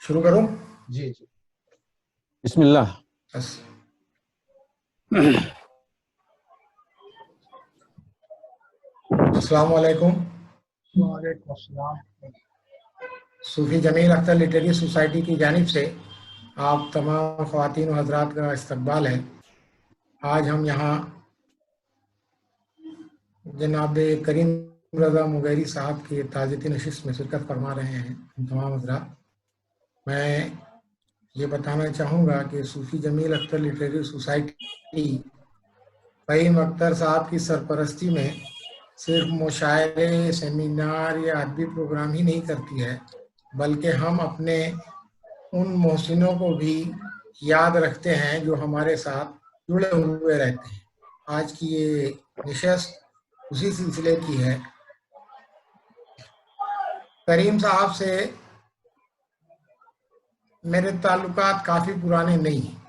شروع کروں؟ جی جی بسم اللہ. السلام علیکم. وعلیکم السلام. صوفی جمیل اختر لٹریری سوسائٹی کی جانب سے آپ تمام خواتین و حضرات کا استقبال ہے. آج ہم یہاں جناب کریم رضا مغیری صاحب کی تعزیتی نشست میں شرکت فرما رہے ہیں. تمام حضرات، میں یہ بتانا چاہوں گا کہ صوفی جمیل اختر لٹریری سوسائٹی فہیم اختر صاحب کی سرپرستی میں صرف مشاعرے، سیمینار یا ادبی پروگرام ہی نہیں کرتی ہے، بلکہ ہم اپنے ان محسنوں کو بھی یاد رکھتے ہیں جو ہمارے ساتھ جڑے ہوئے رہتے ہیں. آج کی یہ نشست اسی سلسلے کی ہے. کریم صاحب سے میرے تعلقات کافی پرانے نہیں ہیں.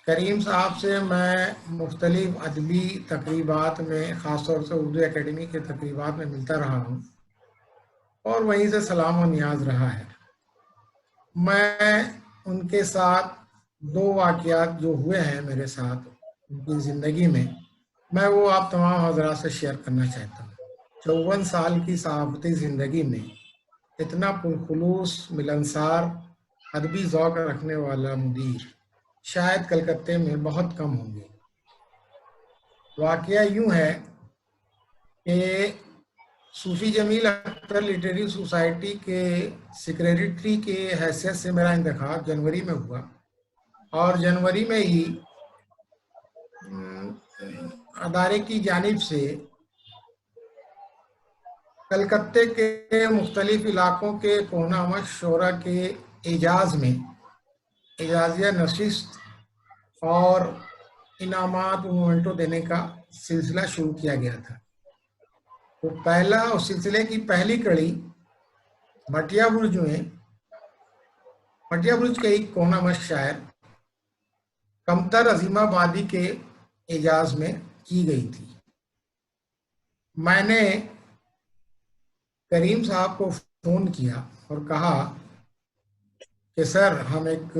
کریم صاحب سے میں مختلف ادبی تقریبات میں، خاص طور سے اردو اکیڈمی کے تقریبات میں ملتا رہا ہوں اور وہیں سے سلام و نیاز رہا ہے. میں ان کے ساتھ دو واقعات جو ہوئے ہیں میرے ساتھ ان کی زندگی میں وہ آپ تمام حضرات سے شیئر کرنا چاہتا ہوں. 54 سال کی صحافتی زندگی میں اتنا پرخلوص، ملنسار، ادبی ذوق رکھنے والا مدیر شاید کلکتے میں بہت کم ہوں گے. واقعہ یوں ہے کہ صوفی جمیل اختر لٹریری سوسائٹی کے سیکریٹری کے حیثیت سے میرا انتخاب جنوری میں ہوا اور جنوری میں ہی ادارے کی جانب سے کلکتے کے مختلف علاقوں کے کوہنامہ شعراء کے اعزاز میں اعزازیہ نشست اور انعامات و مومنٹو دینے کا سلسلہ شروع کیا گیا تھا. تو اس سلسلے کی پہلی کڑی بھٹیا برج میں، بھٹیا برج کے ایک کوہنامہ شاعر کمتر عظیم آبادی کے اعزاز میں کی گئی تھی. میں نے کریم صاحب کو فون کیا اور کہا کہ سر ہم ایک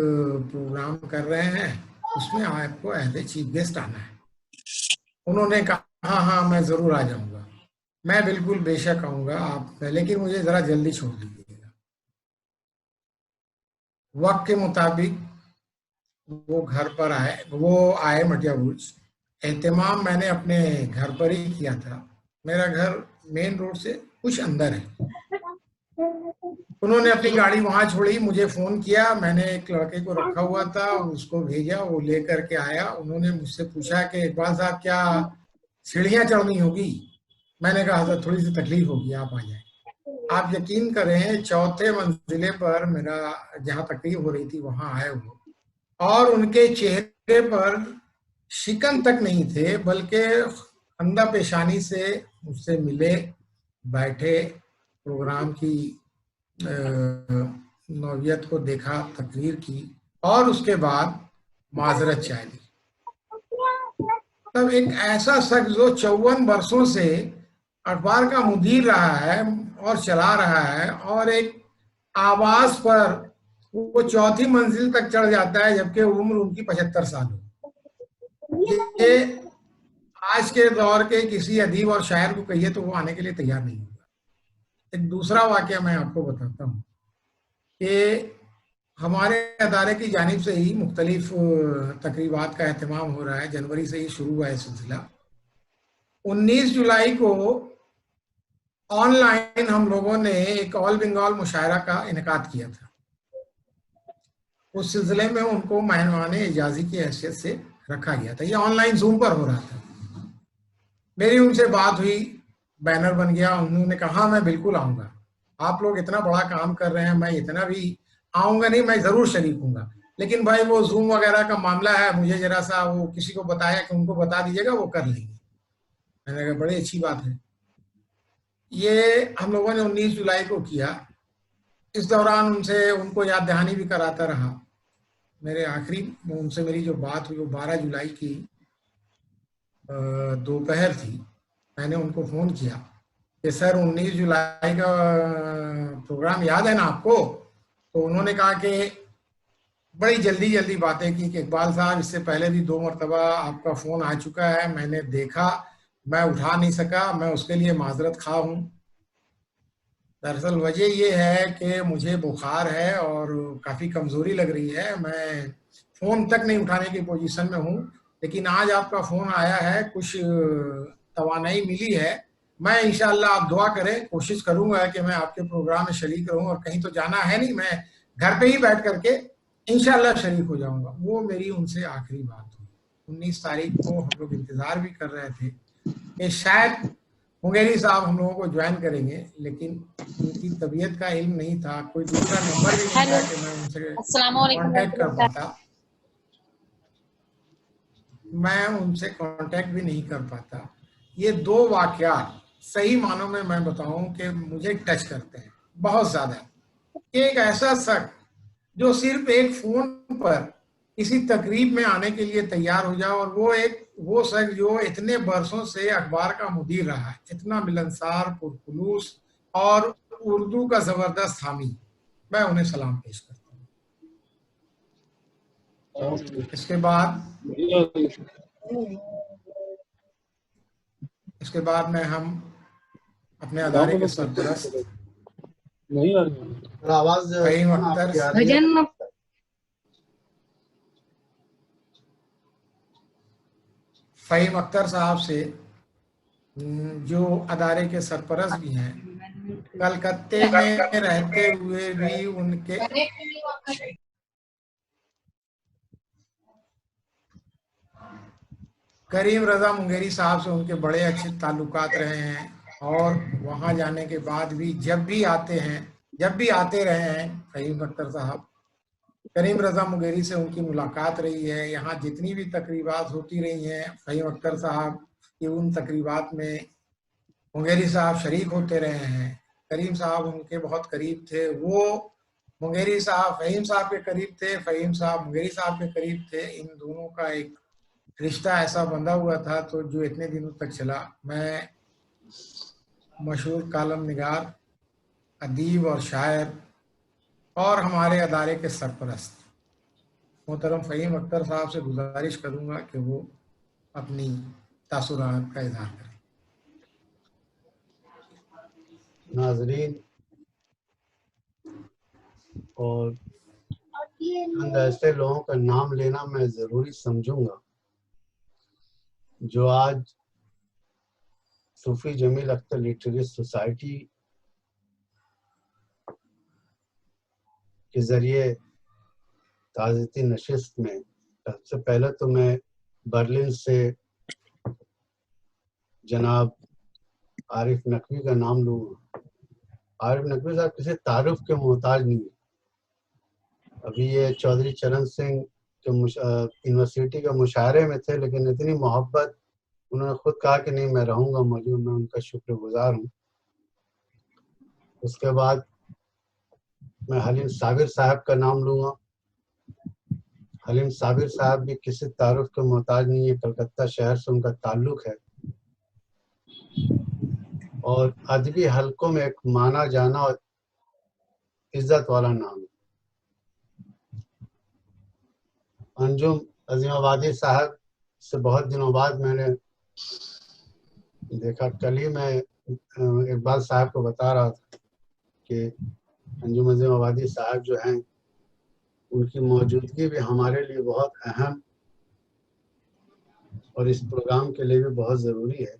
پروگرام کر رہے ہیں، اس میں آپ کو ایز اے چیف گیسٹ آنا ہے. انہوں نے کہا ہاں میں ضرور آ جاؤں گا. میں بالکل بے شک آؤں گا آپ، لیکن مجھے ذرا جلدی چھوڑ دیجیے گا. وقت کے مطابق وہ گھر پر آئے بھٹیا برج. اہتمام میں نے اپنے گھر پر ہی کیا تھا. میرا گھر مین روڈ سے کچھ اندر ہے. انہوں نے اپنی گاڑی وہاں چھوڑی، مجھے فون کیا. میں نے ایک لڑکے کو رکھا ہوا تھا، اس کو بھیجا، وہ لے کر کے آیا. انہوں نے مجھ سے پوچھا کہ اقبال صاحب کیا سیڑھیاں چڑھنی ہوگی؟ میں نے کہا حضرت تھوڑی سی تکلیف ہوگی، آپ آ جائیں. آپ یقین کریں 4تھے منزلے پر میرا جہاں تقریر ہو رہی تھی وہاں آئے وہ، اور ان کے چہرے پر شکن تک نہیں تھے، بلکہ خندہ پیشانی سے مجھ سے ملے، بیٹھے، پروگرام کی نوعیت کو دیکھا، تقریر کی اور اس کے بعد معذرت چاہ لی. تب ایک ایسا شخص جو 54 برسوں سے اخبار کا مدیر رہا ہے اور چلا رہا ہے، اور ایک آواز پر وہ 4تھی منزل تک چڑھ جاتا ہے جبکہ عمر ان کی 75 سال ہو. یہ آج کے دور کے کسی ادیب اور شاعر کو کہیے تو وہ آنے کے لیے تیار نہیں ہوگا. ایک دوسرا واقعہ میں آپ کو بتاتا ہوں کہ ہمارے ادارے کی جانب سے ہی مختلف تقریبات کا اہتمام ہو رہا ہے. جنوری سے ہی شروع ہوا ہے سلسلہ. 19 جولائی کو آن لائن ہم لوگوں نے ایک آل بنگال مشاعرہ کا انعقاد کیا تھا. اس سلسلے میں ان کو مہمان اعزازی کی حیثیت سے رکھا گیا تھا. یہ آن لائن زوم پر ہو رہا تھا. میری ان سے بات ہوئی، بینر بن گیا. انہوں نے کہا میں بالکل آؤں گا، آپ لوگ اتنا بڑا کام کر رہے ہیں، میں اتنا بھی آؤں گا نہیں، میں ضرور شریک ہوں گا، لیکن بھائی وہ زوم وغیرہ کا معاملہ ہے، مجھے ذرا سا وہ کسی کو بتایا کہ ان کو بتا دیجیے گا، وہ کر لیں گے. میں نے کہا بڑی اچھی بات ہے. یہ ہم لوگوں نے 19 جولائی کو کیا. اس دوران ان کو یاد دہانی بھی کراتا رہا. میرے آخری ان سے میری جو بات ہوئی وہ 12 جولائی کی دوپہر تھی. میں نے ان کو فون کیا کہ سر 19 جولائی کا پروگرام یاد ہے نا آپ کو؟ تو انہوں نے کہا کہ بڑی جلدی باتیں کی کہ اقبال صاحب اس سے پہلے بھی 2 مرتبہ آپ کا فون آ چکا ہے، میں نے دیکھا، میں اٹھا نہیں سکا، میں اس کے لیے معذرت خواہ ہوں۔ دراصل وجہ یہ ہے کہ مجھے بخار ہے اور کافی کمزوری لگ رہی ہے، میں فون تک نہیں اٹھانے کی پوزیشن میں ہوں، لیکن آج آپ کا فون آیا ہے، کچھ توانائی ملی ہے۔ میں انشاءاللہ آپ دعا کریں، کوشش کروں گا کہ میں آپ کے پروگرام میں شریک رہوں، اور کہیں تو جانا ہے نہیں، میں گھر پہ ہی بیٹھ کر کے انشاءاللہ شریک ہو جاؤں گا۔ وہ میری ان سے آخری بات ہوئی۔ 19 تاریخ کو ہم لوگ انتظار بھی کر رہے تھے کہ شاید مغیری صاحب ہم لوگوں کو جوائن کریں گے، لیکن ان کی طبیعت کا علم نہیں تھا، کوئی دوسرا نمبر بھی نہیں تھا کہ میں ان سے السلام علیکم کانٹیکٹ کر پاتا، میں ان سے کانٹیکٹ بھی نہیں کر پاتا۔ یہ 2 واقعات صحیح معنوں میں بتاؤں کہ مجھے ٹچ کرتے ہیں بہت زیادہ، کہ ایک ایسا شخص جو صرف ایک فون پر کسی تقریب میں آنے کے لیے تیار ہو جائے، اور وہ شخص جو اتنے برسوں سے اخبار کا مدیر رہا ہے، اتنا ملنسار، پرخلوص اور اردو کا زبردست حامی، میں انہیں سلام پیش کرتا ہوں۔ اس کے بعد میں ہم اپنے ادارے کے سرپرست فہیم اختر صاحب سے، جو ادارے کے سرپرست بھی ہیں، کلکتے میں رہتے ہوئے بھی ان کے کریم رضا منگیری صاحب سے ان کے بڑے اچھے تعلقات رہے ہیں، اور وہاں جانے کے بعد بھی جب بھی آتے رہے ہیں فہیم اختر صاحب، کریم رضا منگیری سے ان کی ملاقات رہی ہے۔ یہاں جتنی بھی تقریبات ہوتی رہی ہیں، فہیم اختر صاحب کی ان تقریبات میں منگیری صاحب شریک ہوتے رہے ہیں۔ کریم صاحب ان کے بہت قریب تھے، وہ منگیری صاحب فہیم صاحب کے قریب تھے، فہیم صاحب منگیری صاحب کے قریب تھے۔ ان دونوں کا ایک رشتہ ایسا بندھا ہوا تھا تو جو اتنے دنوں تک چلا۔ میں مشہور کالم نگار، ادیب اور شاعر اور ہمارے ادارے کے سرپرست محترم فہیم اختر صاحب سے گزارش کروں گا کہ وہ اپنی تاثرات کا اظہار کریں۔ ناظرین اور چند ایسے لوگوں کا نام لینا میں ضروری سمجھوں گا جو آج صوفی جمیل اختر لٹریری سوسائٹی کے ذریعے تعزیتی نشست میں، سب سے پہلے تو میں برلن سے جناب عارف نقوی کا نام لوں گا۔ عارف نقوی صاحب کسی تعارف کے محتاج نہیں ہے۔ ابھی یہ چودھری چرن سنگھ کے یونیورسٹی کے مشاعرے میں تھے، لیکن اتنی محبت، انہوں نے خود کہا کہ نہیں میں رہوں گا موجود، میں ان کا شکر گزار ہوں۔ اس کے بعد میں حلیم صابر صاحب کا نام لوں گا۔ حلیم صابر صاحب بھی کسی تعارف کے محتاج نہیں ہے، کلکتہ شہر سے ان کا تعلق ہے، اور ادبی حلقوں میں ایک مانا جانا اور عزت والا نام ہے۔ انجم عظیم آبادی صاحب سے بہت دنوں بعد میں نے دیکھا۔ کل ہی میں اقبال صاحب کو بتا رہا تھا کہ انجم عظیم آبادی صاحب جو ہیں، ان کی موجودگی بھی ہمارے لیے بہت اہم اور اس پروگرام کے لیے بھی بہت ضروری ہے۔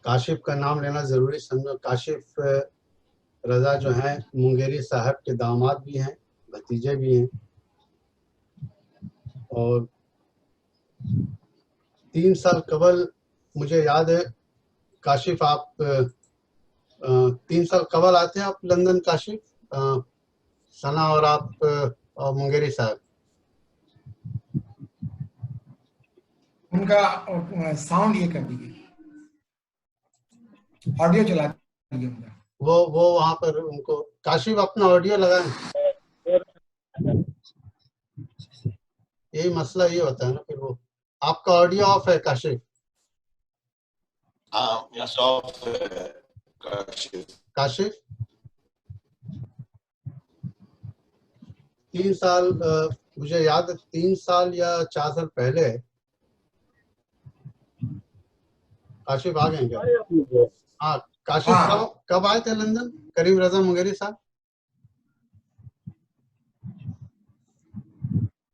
کاشف کا نام لینا ضروری سمجھو۔ کاشف رضا جو ہیں منگیری صاحب کے داماد بھی ہیں، بھتیجے بھی ہیں، اور 3 سال قبل مجھے یاد ہے کاشف، آپ 3 سال قبل آتے ہیں آپ لندن کاشف، ثنا اور آپ اور منگیری صاحب؟ ان کا ساؤنڈ یہ کر دیجیے، آڈیو چلا دیجیے ان کا۔ وہ وہاں پر ان کو کاشف اپنا آڈیو لگائیں۔ یہی مسئلہ یہ ہوتا ہے نا، پھر وہ آپ کا آڈیو آف ہے کاشف؟ کاشف 3 سال مجھے یاد ہے 3 سال یا 4 سال پہلے کاشف آ گئے کیا؟ ہاں کاشف کب آئے تھے لندن؟ کریم رضا منگیری صاحب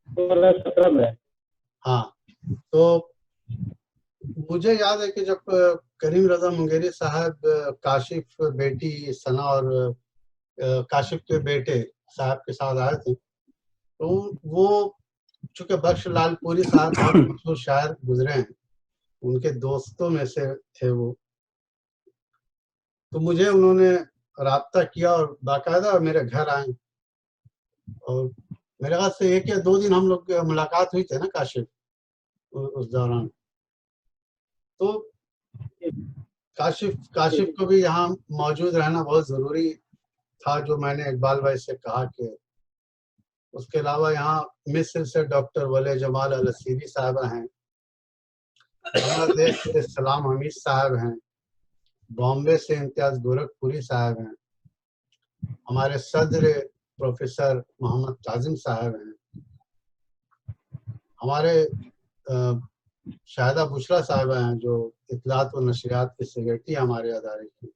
2017 میں. ہاں تو مجھے یاد ہے کہ جب کریم رضا منگیری صاحب کاشف بیٹی ثنا اور کاشف کے بیٹے صاحب کے ساتھ آئے تھے تو وہ چونکہ بخش لال پوری صاحب بہت مشہور شاعر گزرے ہیں، ان کے دوستوں میں سے تھے وہ، تو مجھے انہوں نے رابطہ کیا اور باقاعدہ میرے گھر آئے اور میرے خیال سے 1 یا 2 دن ہم لوگ ملاقات ہوئی تھی نا کاشف اس دوران. تو کاشف کو بھی یہاں موجود رہنا بہت ضروری تھا، جو میں نے اقبال بھائی سے کہا کہ اس کے علاوہ یہاں مصر سے ڈاکٹر ولی جمال الاسیری صاحبہ ہیں، بنگلہ دیش سے سلام حمید صاحب ہیں، بامبے سے امتیاز گورکھپوری صاحب ہیں، ہمارے صدر پروفیسر محمد کاظم صاحب ہیں، ہمارے شاہدہ بشرا صاحبہ ہیں جو اطلاعات و نشریات کے سیکرٹری ہمارے ادارے کی،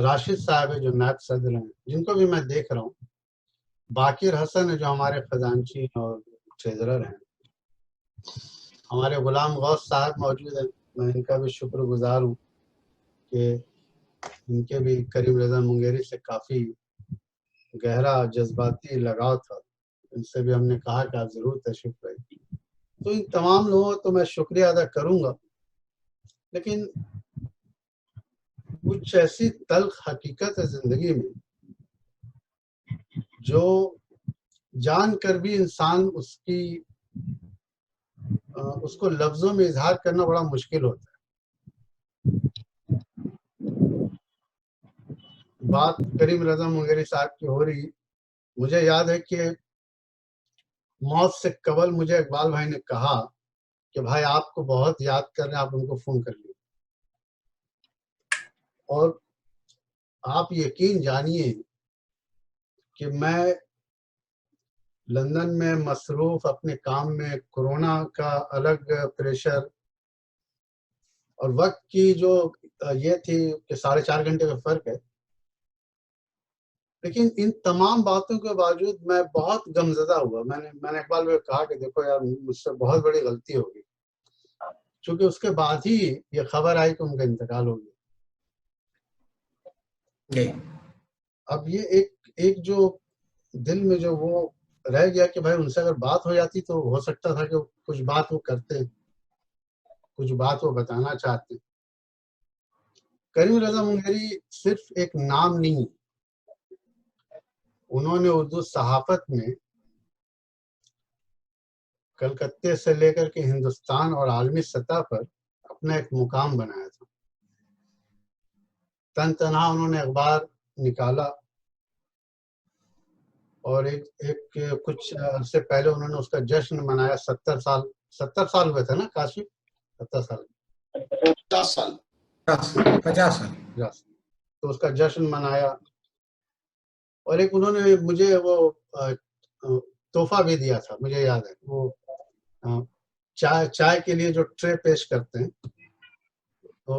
راشد صاحب ہے جو نائب صدر ہیں جن کو بھی میں دیکھ رہا ہوں، باقر حسن ہے جو ہمارے خزانچی اور ٹریزرر ہیں، ہمارے غلام غوث صاحب موجود ہیں، میں ان کا بھی شکر گزار ہوں کہ ان کے بھی کریم رضا منگیری سے کافی گہرا جذباتی لگاؤ تھا، ان سے بھی ہم نے کہا کہ آپ ضرور تشریف لائیں. تو ان تمام لوگوں تو میں شکریہ ادا کروں گا، لیکن کچھ ایسی تلخ حقیقت ہے زندگی میں جو جان کر بھی انسان اس کو لفظوں میں اظہار کرنا بڑا مشکل ہوتا ہے. بات کریم رضا منگیری صاحب کی ہو رہی، مجھے یاد ہے کہ موت سے قبل مجھے اقبال بھائی نے کہا کہ بھائی آپ کو بہت یاد کر رہے ہیں، آپ ان کو فون کر لیے. اور آپ یقین جانیے کہ میں لندن میں مصروف اپنے کام میں، کورونا کا الگ پریشر اور وقت کی جو یہ تھی کہ 4.5 گھنٹے کا فرق ہے، لیکن ان تمام باتوں کے باوجود میں بہت غمزدہ ہوا. میں نے اقبال بھائی کو کہا کہ دیکھو یار مجھ سے بہت بڑی غلطی ہوگی، چونکہ اس کے بعد ہی یہ خبر آئی کہ ان کا انتقال ہو گیا. اب یہ ایک جو دل میں جو وہ رہ گیا کہ بھائی ان سے اگر بات ہو جاتی تو ہو سکتا تھا کہ کچھ بات وہ کرتے، کچھ بات وہ بتانا چاہتے. کریم رضا منگیری صرف ایک نام نہیں، انہوں نے اردو صحافت میں کلکتے سے لے کر کے ہندوستان اور عالمی سطح پر اپنا ایک مقام بنایا تھا. تن تنہا انہوں نے اخبار نکالا اور ایک کچھ عرصے پہلے انہوں نے اس کا جشن منایا. 70 سال ہوئے تھے نا کاشف؟ 70 سال 50 سال تو اس کا جشن منایا. اور ایک انہوں نے مجھے وہ تحفہ بھی دیا تھا، مجھے یاد ہے، وہ چائے کے لیے جو ٹرے پیش کرتے ہیں تو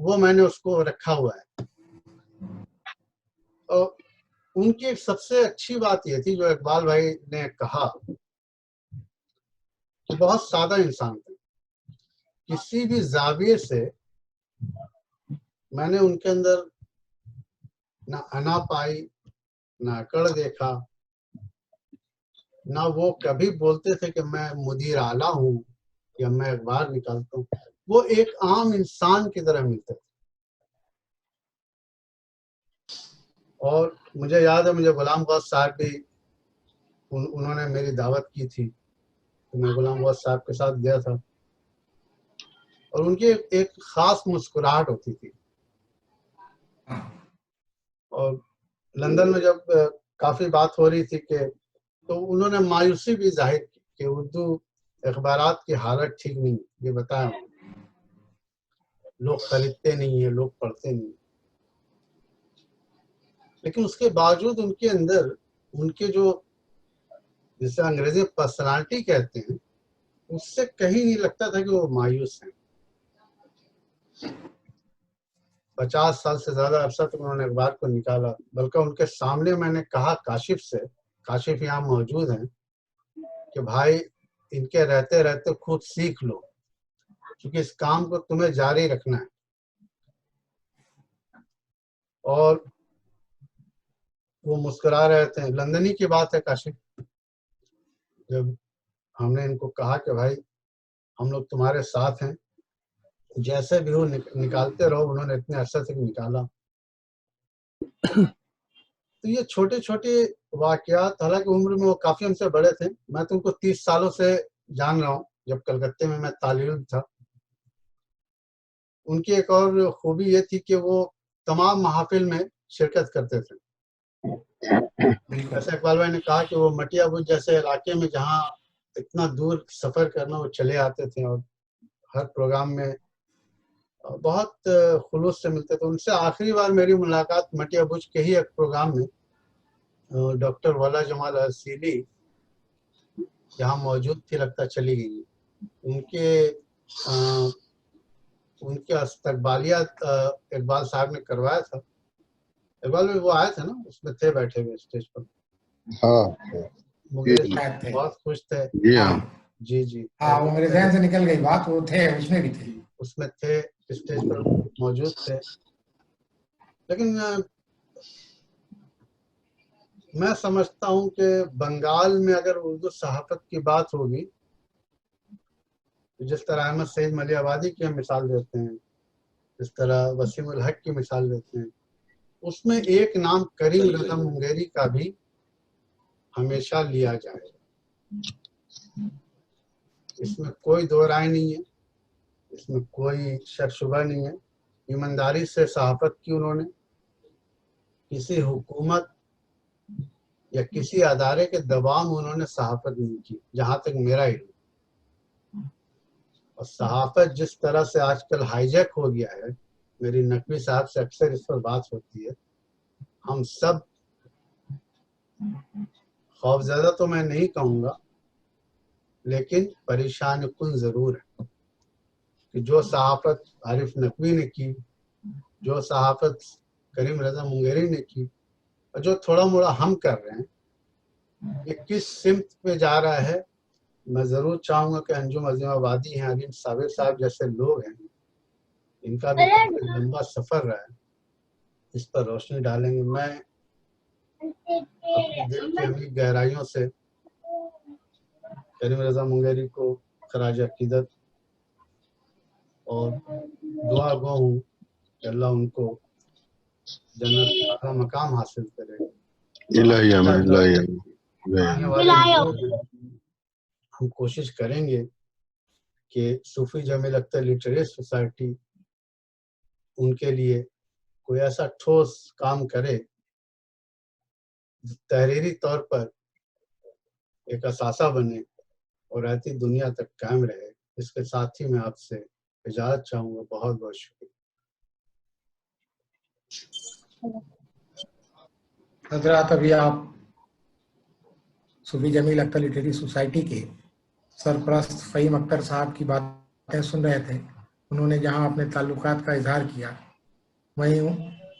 وہ میں نے اس کو رکھا ہوا ہے. اور ان کی ایک سب سے اچھی بات یہ تھی جو اقبال بھائی نے کہا کہ بہت سادہ انسان تھے. کسی بھی زاویے سے میں نے ان کے اندر نہ انا پائی، نہ اکڑ دیکھا، نہ وہ کبھی بولتے تھے کہ میں مدیر اعلیٰ ہوں یا میں اخبار نکالتا ہوں. وہ ایک عام انسان کی طرح ملتے تھے. اور مجھے یاد ہے مجھے غلام غوث صاحب بھی انہوں نے میری دعوت کی تھی تو میں غلام غوث صاحب کے ساتھ گیا تھا اور ان کی ایک خاص مسکراہٹ ہوتی تھی. اور لندن میں جب کافی بات ہو رہی تھی کہ تو انہوں نے مایوسی بھی ظاہر کی کہ اردو اخبارات کی حالت ٹھیک نہیں، یہ بتایا لوگ خریدتے نہیں ہیں، لوگ پڑھتے نہیں. لیکن اس کے باوجود ان کے اندر ان کے جو جسے انگریزی میں پرسنالٹی کہتے ہیں، اس سے کہیں نہیں لگتا تھا کہ وہ مایوس ہیں۔ 50 سال سے زیادہ عرصہ تک انہوں نے اخبار کو نکالا، بلکہ ان کے سامنے میں نے کہا کاشف سے، کاشف یہاں موجود ہیں، کہ بھائی ان کے رہتے رہتے خود سیکھ لو، کیونکہ اس کام کو تمہیں جاری رکھنا ہے۔ اور وہ مسکرا رہے تھے۔ لندن ہی کی بات ہے کاشف، جب ہم نے ان کو کہا کہ بھائی ہم لوگ تمہارے ساتھ ہیں، جیسے بھی ہو نکالتے رہو، انہوں نے اتنے عرصے تک نکالا۔ تو یہ چھوٹے چھوٹے واقعات، حالانکہ عمر میں وہ کافی ہم سے بڑے تھے، میں تو ان کو 30 سالوں سے جان رہا ہوں، جب کلکتے میں طالب علم تھا۔ ان کی ایک اور خوبی یہ تھی کہ وہ تمام محافل میں شرکت کرتے تھے۔ جیسے اقبال بھائی نے کہا کہ وہ مٹیا بج جیسے علاقے میں جہاں اتنا دور سفر کرنا، وہ چلے آتے تھے اور ہر پروگرام میں بہت خلوص سے ملتے تھے۔ ان سے آخری بار میری ملاقات مٹیا بج کے ہی ایک پروگرام میں ڈاکٹر والا جمال ارسیلی یہاں موجود تھی، لگتا چلی گئی۔ ان کے استقبالیہ اقبال صاحب نے کروایا تھا۔ اقبال میں وہ آئے تھے نا، اس میں تھے بیٹھے ہوئے اسٹیج پر۔ ہاں مغیر بہت خوش تھے۔ جی جی ہاں، وہ میرے ذہن سے نکل گئی بات، وہ تھے، اس میں بھی تھے، اس میں تھے، اسٹیج پر موجود تھے۔ لیکن میں سمجھتا ہوں کہ بنگال میں اگر اردو صحافت کی بات ہوگی، جس طرح احمد سعید ملی آبادی کی ہم مثال دیتے ہیں، جس طرح وسیم الحق کی مثال دیتے ہیں، اس میں ایک نام کریم رضا منگیری کا بھی ہمیشہ لیا جائے۔ اس میں کوئی دو رائے نہیں ہے، اس میں کوئی شک شبہ نہیں ہے۔ ایمانداری سے صحافت کی انہوں نے، کسی حکومت یا کسی ادارے کے دباؤ میں انہوں نے صحافت نہیں کی، جہاں تک میرا علم۔ اور صحافت جس طرح سے آج کل ہائی جیک ہو گیا ہے، میری نقوی صاحب سے اکثر اس پر بات ہوتی ہے، ہم سب خوفزدہ تو میں نہیں کہوں گا، لیکن پریشان کن ضرور ہے کہ جو صحافت عارف نقوی نے کی، جو صحافت کریم رضا منگیری نے کی، اور جو تھوڑا موڑا ہم کر رہے ہیں، یہ کس سمت پہ جا رہا ہے۔ میں ضرور چاہوں گا کہ انجم عظیم آبادی ہیں، علیم صابر صاحب جیسے لوگ ہیں، ان کا بھی لمبا سفر رہا ہے، اس پر روشنی ڈالیں گے۔ میں اپنے دل کی عمیق گہرائیوں سے کریم رضا منگیری کو خراج عقیدت اور دعا گو ہوں کہ اللہ ان کو جنت کا مقام حاصل کرے۔ آنے والے ہم کوشش کریں گے کہ صوفی جمیل اختر لٹریری سوسائٹی ان کے لیے کوئی ایسا ٹھوس کام کرے، تحریری طور پر ایک اثاثہ بنے اور رہتی دنیا تک قائم رہے۔ اس کے ساتھ ہی میں آپ سے اجازت چاہوں گا۔ بہت بہت شکریہ۔ حضرات، ابھی آپ صوفی جمیل اختر لٹریری سوسائٹی کے سرپرست فہیم اختر صاحب کی باتیں سن رہے تھے۔ انہوں نے جہاں اپنے تعلقات کا اظہار کیا، وہیں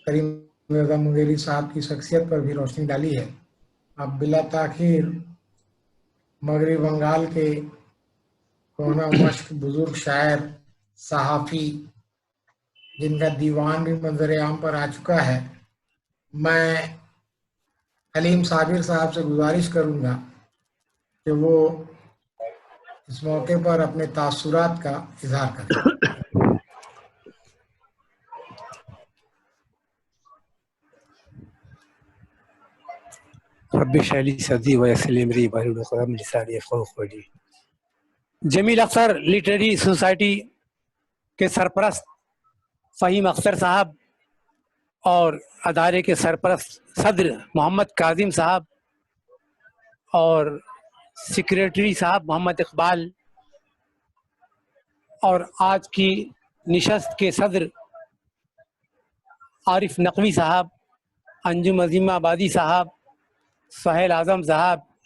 کریم رضا منگیری صاحب کی شخصیت پر بھی روشنی ڈالی ہے۔ اب بلا تاخیر مغربی بنگال کے کونا مشق بزرگ شاعر، صحافی، جن کا دیوان بھی منظر عام پر آ چکا ہے، میں علیم صابر صاحب سے گزارش کروں گا کہ وہ اس موقع پر اپنے تاثرات کا اظہار کریں۔ رب اشرح لي صدري ويسر لي امري واحلل عقدة من لساني يفقهوا قولي۔ جمیل اختر لٹریری سوسائٹی کے سرپرست فہیم اختر صاحب اور ادارے کے سرپرست صدر محمد کاظم صاحب اور سیکریٹری صاحب محمد اقبال اور آج کی نشست کے صدر عارف نقوی صاحب، انجم عظیم آبادی صاحب، سہیل اعظم صاحب،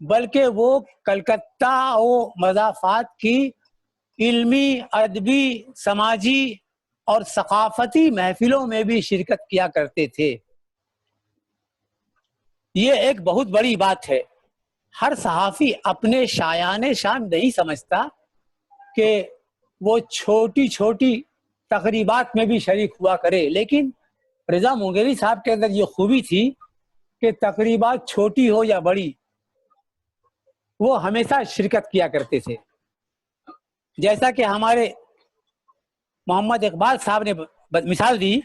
بلکہ وہ کلکتہ و مضافات کی علمی، ادبی، سماجی اور ثقافتی محفلوں میں بھی شرکت کیا کرتے تھے۔ یہ ایک بہت بڑی بات ہے۔ ہر صحافی اپنے شایان شان نہیں سمجھتا کہ وہ چھوٹی چھوٹی تقریبات میں بھی شریک ہوا کرے، لیکن رضا مونگیری صاحب کے اندر یہ خوبی تھی کہ تقریبات چھوٹی ہو یا بڑی وہ ہمیشہ شرکت کیا کرتے تھے۔ جیسا کہ ہمارے محمد اقبال صاحب نے مثال دی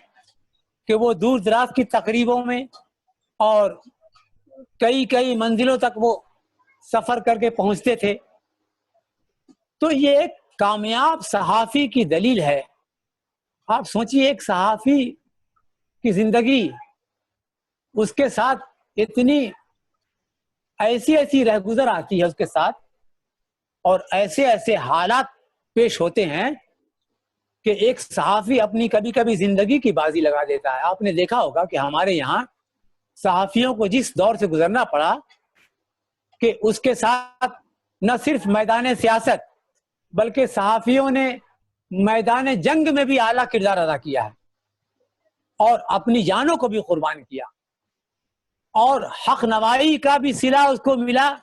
کہ وہ دور دراز کی تقریبوں میں اور کئی منزلوں تک وہ سفر کر کے پہنچتے تھے۔ تو یہ ایک کامیاب صحافی کی دلیل ہے۔ آپ سوچئے ایک صحافی کی زندگی، اس کے ساتھ اتنی ایسی رہگزر آتی ہے اس کے ساتھ، اور ایسے حالات پیش ہوتے ہیں کہ ایک صحافی اپنی کبھی زندگی کی بازی لگا دیتا ہے۔ آپ نے دیکھا ہوگا کہ ہمارے یہاں صحافیوں کو جس دور سے گزرنا پڑا کہ اس کے ساتھ نہ صرف میدان سیاست بلکہ صحافیوں نے میدان جنگ میں بھی اعلیٰ کردار ادا کیا ہے اور اپنی جانوں کو بھی قربان کیا، اور حق نوائی کا بھی صلہ اس کو ملا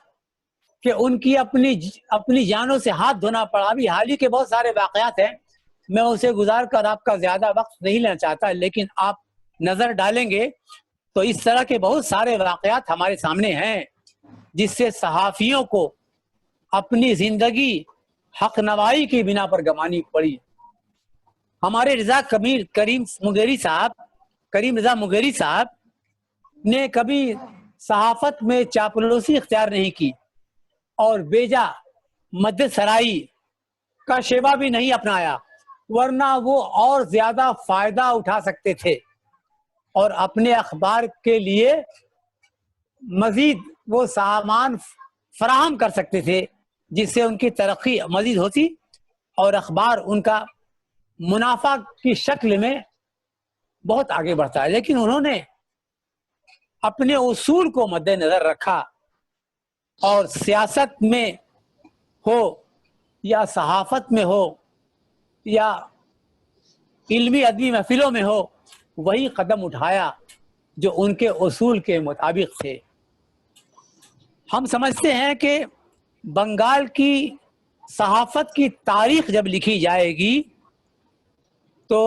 کہ ان کی اپنی جانوں سے ہاتھ دھونا پڑا۔ ابھی حال ہی کے بہت سارے واقعات ہیں، میں اسے گزار کر آپ کا زیادہ وقت نہیں لینا چاہتا، لیکن آپ نظر ڈالیں گے تو اس طرح کے بہت سارے واقعات ہمارے سامنے ہیں جس سے صحافیوں کو اپنی زندگی حق نوائی کی بنا پر گنوانی پڑی۔ ہمارے کریم رضا مونگیری صاحب نے کبھی صحافت میں چاپلوسی اختیار نہیں کی اور بیجا مدد سرائی کا شیوا بھی نہیں اپنایا، ورنہ وہ اور زیادہ فائدہ اٹھا سکتے تھے اور اپنے اخبار کے لیے مزید وہ سامان فراہم کر سکتے تھے جس سے ان کی ترقی مزید ہوتی اور اخبار ان کا منافع کی شکل میں بہت آگے بڑھتا ہے۔ لیکن انہوں نے اپنے اصول کو مد نظر رکھا، اور سیاست میں ہو یا صحافت میں ہو یا علمی ادبی محفلوں میں ہو، وہی قدم اٹھایا جو ان کے اصول کے مطابق تھے۔ ہم سمجھتے ہیں کہ بنگال کی صحافت کی تاریخ جب لکھی جائے گی تو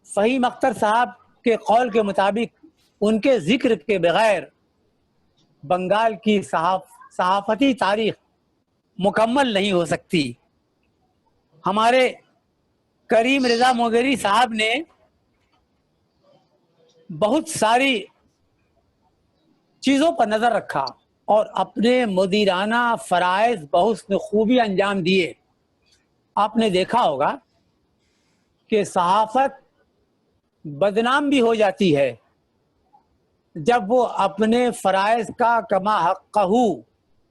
فہیم اختر صاحب کے قول کے مطابق ان کے ذکر کے بغیر بنگال کی صحافتی تاریخ مکمل نہیں ہو سکتی۔ ہمارے کریم رضا مونگیری صاحب نے بہت ساری چیزوں پر نظر رکھا اور اپنے مدیرانہ فرائض بحسن خوبی انجام دیے۔ آپ نے دیکھا ہوگا کہ صحافت بدنام بھی ہو جاتی ہے جب وہ اپنے فرائض کا کما حقہ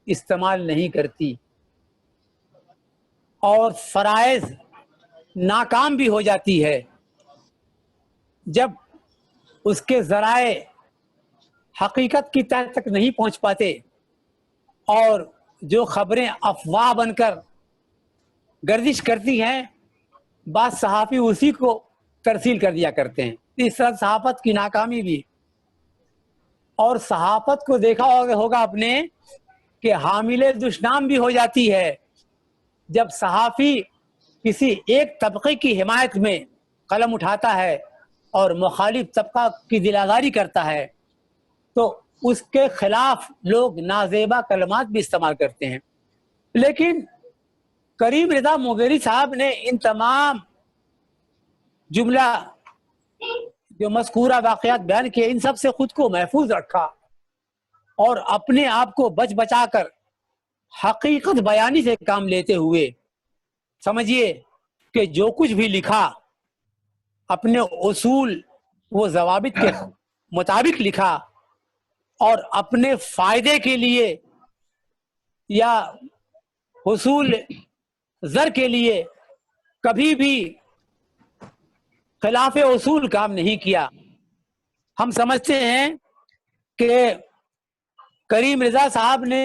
استعمال نہیں کرتی، اور فرائض ناکام بھی ہو جاتی ہے جب اس کے ذرائع حقیقت کی تہ تک نہیں پہنچ پاتے، اور جو خبریں افواہ بن کر گردش کرتی ہیں بعض صحافی اسی کو ترسیل کر دیا کرتے ہیں۔ اس طرح صحافت کی ناکامی بھی، اور صحافت کو دیکھا ہوگا آپ نے کہ حامل دشنام بھی ہو جاتی ہے جب صحافی کسی ایک طبقے کی حمایت میں قلم اٹھاتا ہے اور مخالف طبقہ کی دل آزاری کرتا ہے تو اس کے خلاف لوگ نازیبا کلمات بھی استعمال کرتے ہیں۔ لیکن کریم رضا مونگیری صاحب نے ان تمام جملہ جو مذکورہ واقعات بیان کیے، ان سب سے خود کو محفوظ رکھا اور اپنے آپ کو بچا کر حقیقت بیانی سے کام لیتے ہوئے سمجھیے کہ جو کچھ بھی لکھا اپنے اصول و ضوابط کے مطابق لکھا، اور اپنے فائدے کے لیے یا حصول زر کے لیے کبھی بھی خلاف اصول کام نہیں کیا۔ ہم سمجھتے ہیں کہ کریم رضا صاحب نے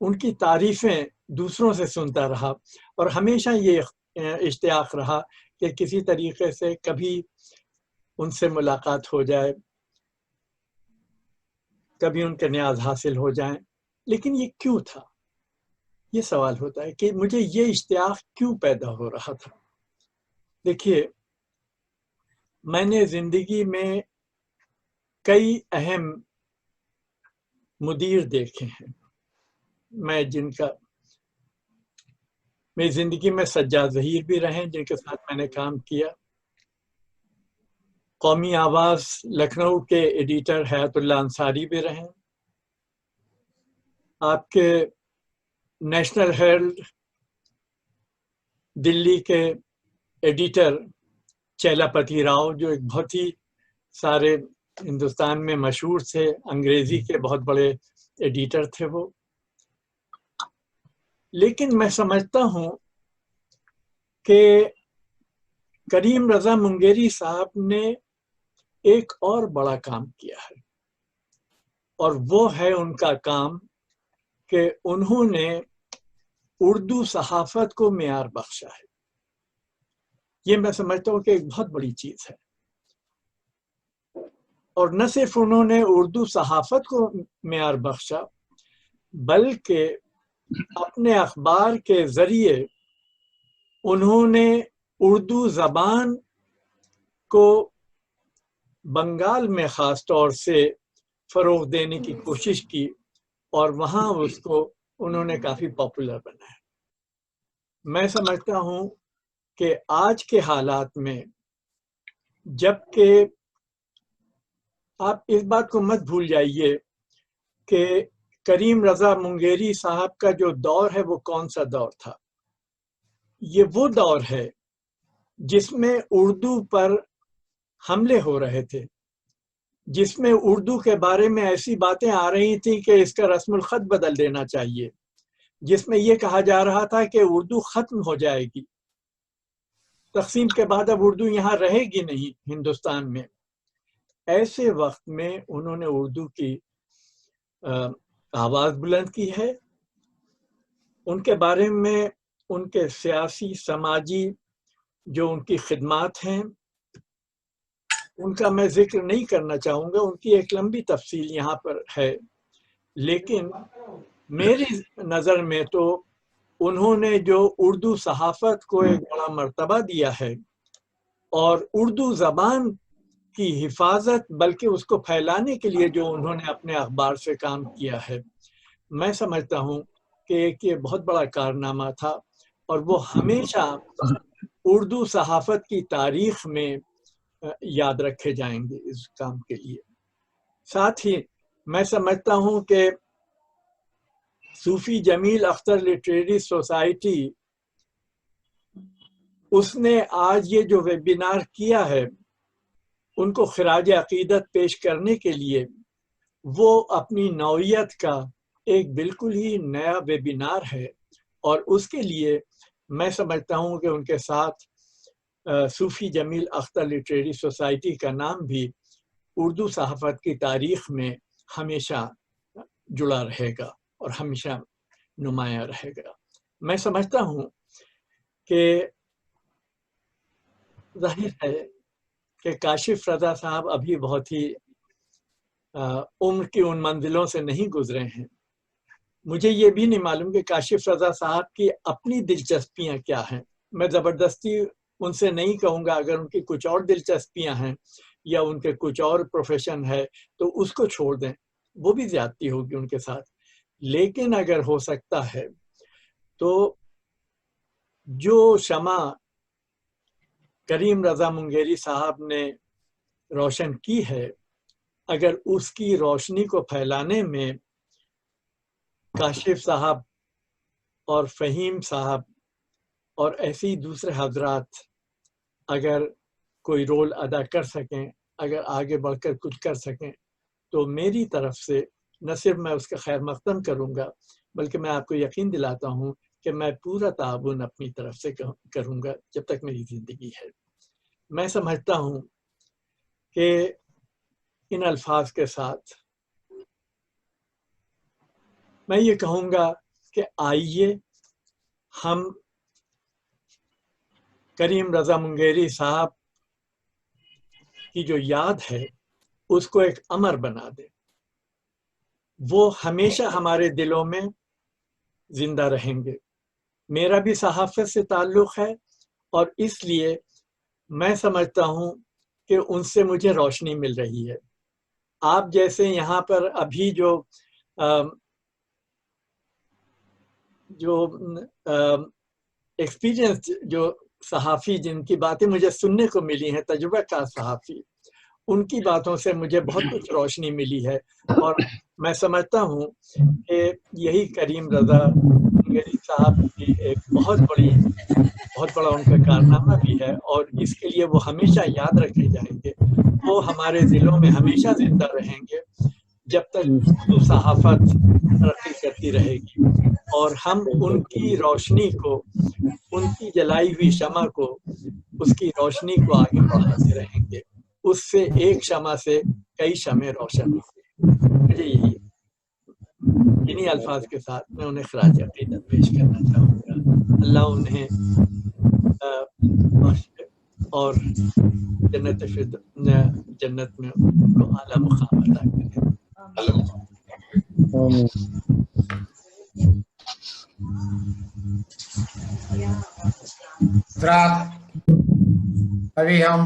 ان کی تعریفیں دوسروں سے سنتا رہا اور ہمیشہ یہ اشتیاق رہا کہ کسی طریقے سے کبھی ان سے ملاقات ہو جائے، کبھی ان کے نیاز حاصل ہو جائیں. لیکن یہ کیوں تھا؟ یہ سوال ہوتا ہے کہ مجھے یہ اشتیاق کیوں پیدا ہو رہا تھا. دیکھیے، میں نے زندگی میں کئی اہم مدیر دیکھے ہیں، میری زندگی میں سجاد ظہیر بھی رہے جن کے ساتھ میں نے کام کیا. قومی آواز لکھنؤ کے ایڈیٹر حیات اللہ انصاری بھی رہے. آپ کے نیشنل ہیرلڈ دلی کے ایڈیٹر چیلا پتی راؤ، جو ایک بہت ہی سارے ہندوستان میں مشہور تھے، انگریزی کے بہت بڑے ایڈیٹر تھے وہ. لیکن میں سمجھتا ہوں کہ کریم رضا منگیری صاحب نے ایک اور بڑا کام کیا ہے، اور وہ ہے ان کا کام کہ انہوں نے اردو صحافت کو معیار بخشا ہے. یہ میں سمجھتا ہوں کہ ایک بہت بڑی چیز ہے. اور نہ صرف انہوں نے اردو صحافت کو معیار بخشا، بلکہ اپنے اخبار کے ذریعے انہوں نے اردو زبان کو بنگال میں خاص طور سے فروغ دینے کی کوشش کی، اور وہاں اس کو انہوں نے کافی پاپولر بنایا. میں سمجھتا ہوں کہ آج کے حالات میں، جبکہ آپ اس بات کو مت بھول جائیے کہ کریم رضا منگیری صاحب کا جو دور ہے وہ کون سا دور تھا. یہ وہ دور ہے جس میں اردو پر حملے ہو رہے تھے، جس میں اردو کے بارے میں ایسی باتیں آ رہی تھیں کہ اس کا رسم الخط بدل دینا چاہیے، جس میں یہ کہا جا رہا تھا کہ اردو ختم ہو جائے گی، تقسیم کے بعد اب اردو یہاں رہے گی نہیں ہندوستان میں. ایسے وقت میں انہوں نے اردو کی آواز بلند کی ہے. ان کے بارے میں ان کے سیاسی سماجی جو ان کی خدمات ہیں ان کا میں ذکر نہیں کرنا چاہوں گا، ان کی ایک لمبی تفصیل یہاں پر ہے. لیکن میری نظر میں تو انہوں نے جو اردو صحافت کو ایک بڑا مرتبہ دیا ہے اور اردو زبان کی حفاظت بلکہ اس کو پھیلانے کے لیے جو انہوں نے اپنے اخبار سے کام کیا ہے، میں سمجھتا ہوں کہ ایک یہ بہت بڑا کارنامہ تھا، اور وہ ہمیشہ اردو صحافت کی تاریخ میں یاد رکھے جائیں گے اس کام کے لیے. ساتھ ہی میں سمجھتا ہوں کہ صوفی جمیل اختر لٹریری سوسائٹی، اس نے آج یہ جو ویبینار کیا ہے ان کو خراج عقیدت پیش کرنے کے لیے وہ اپنی نوعیت کا ایک بالکل ہی نیا ویبینار ہے، اور اس کے لیے میں سمجھتا ہوں کہ ان کے ساتھ صوفی جمیل اختر لٹریری سوسائٹی کا نام بھی اردو صحافت کی تاریخ میں ہمیشہ جڑا رہے گا اور ہمیشہ نمایاں رہے گا. میں سمجھتا ہوں کہ ظاہر ہے کہ کاشف رضا صاحب ابھی بہت ہی عمر کی ان منزلوں سے نہیں گزرے ہیں. مجھے یہ بھی نہیں معلوم کہ کاشف رضا صاحب کی اپنی دلچسپیاں کیا ہیں. میں زبردستی ان سے نہیں کہوں گا، اگر ان کی کچھ اور دلچسپیاں ہیں یا ان کے کچھ اور پروفیشن ہے تو اس کو چھوڑ دیں، وہ بھی زیادتی ہوگی ان کے ساتھ. لیکن اگر ہو سکتا ہے تو جو شمع کریم رضا منگیری صاحب نے روشن کی ہے، اگر اس کی روشنی کو پھیلانے میں کاشف صاحب اور فہیم صاحب اور ایسی دوسرے حضرات اگر کوئی رول ادا کر سکیں، اگر آگے بڑھ کر کچھ کر سکیں، تو میری طرف سے نہ صرف میں اس کا خیر مقدم کروں گا، بلکہ میں آپ کو یقین دلاتا ہوں کہ میں پورا تعاون اپنی طرف سے کروں گا جب تک میری زندگی ہے. میں سمجھتا ہوں کہ ان الفاظ کے ساتھ میں یہ کہوں گا کہ آئیے ہم کریم رضا منگیری صاحب کی جو یاد ہے اس کو ایک امر بنا دیں، وہ ہمیشہ ہمارے دلوں میں زندہ رہیں گے۔ میرا بھی صحافت سے تعلق ہے اور اس لیے میں سمجھتا ہوں کہ ان سے مجھے روشنی مل رہی ہے۔ آپ جیسے یہاں پر ابھی جو ایکسپیرینس جو صحافی جن کی باتیں مجھے سننے کو ملی ہیں، تجربہ کار صحافی، ان کی باتوں سے مجھے بہت کچھ روشنی ملی ہے، اور میں سمجھتا ہوں کہ یہی کریم رضا منگیری صاحب کی ایک بہت بڑا ان کا کارنامہ بھی ہے، اور اس کے لیے وہ ہمیشہ یاد رکھے جائیں گے۔ وہ ہمارے دلوں میں ہمیشہ زندہ رہیں گے جب تک اردو صحافت ترقی کرتی رہے گی، اور ہم ان کی روشنی کو، ان کی جلائی ہوئی شمع کو، اس کی روشنی کو آگے بڑھاتے رہیں گے۔ اس سے ایک شمع سے کئی شمعیں روشن ہوں گی۔ مجھے یہی انہی الفاظ کے ساتھ میں انہیں خراج عقیدت پیش کرنا چاہوں گا۔ اللہ انہیں بخشے اور جنت میں ان کو اعلیٰ مقام عطا کرے۔ حضرات، ابھی ہم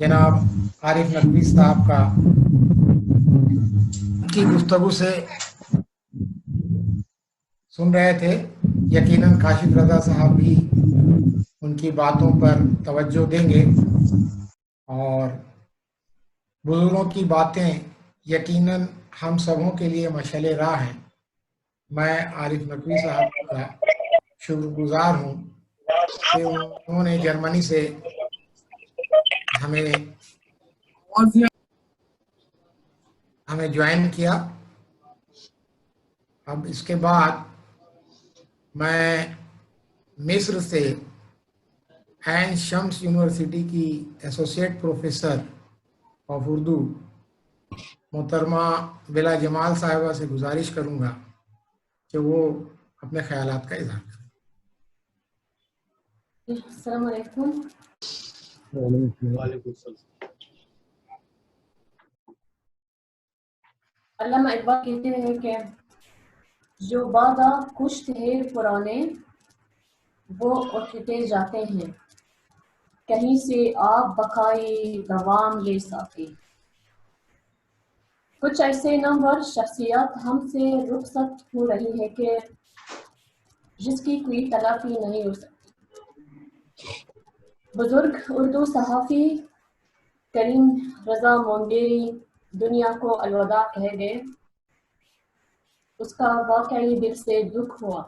جناب عارف نقوی صاحب کی گفتگو سے سن رہے تھے۔ یقیناً کاشف رضا صاحب بھی ان کی باتوں پر توجہ دیں گے، اور بزرگوں کی باتیں یقیناً ہم سبوں کے لیے مشعل راہ ہیں۔ میں عارف نقوی صاحب کا شکر گزار ہوں کہ انہوں نے جرمنی سے ہمیں جوائن کیا۔ اب اس کے بعد میں مصر سے عین شمس یونیورسٹی کی ایسوسیٹ پروفیسر آف اردو محترمہ بلا جمال صاحبہ سے گزارش کروں گا کہ وہ اپنے خیالات کا اظہار کریں۔ السلام علیکم۔ وعلیکم السلام۔ علامہ اقبال کہتے ہیں کہ جو وعدہ کشت ہے پرانے، وہ اٹھتے جاتے ہیں، کہیں سے آپ بقائے دوام لے ساقی۔ کچھ ایسے نامور شخصیات ہم سے رخصت ہو رہی ہے کہ جس کی کوئی تلافی نہیں ہو سکتی۔ بزرگ اردو صحافی کریم رضا منگیری دنیا کو الوداع کہہ گئے۔ اس کا واقعی دل سے دکھ ہوا۔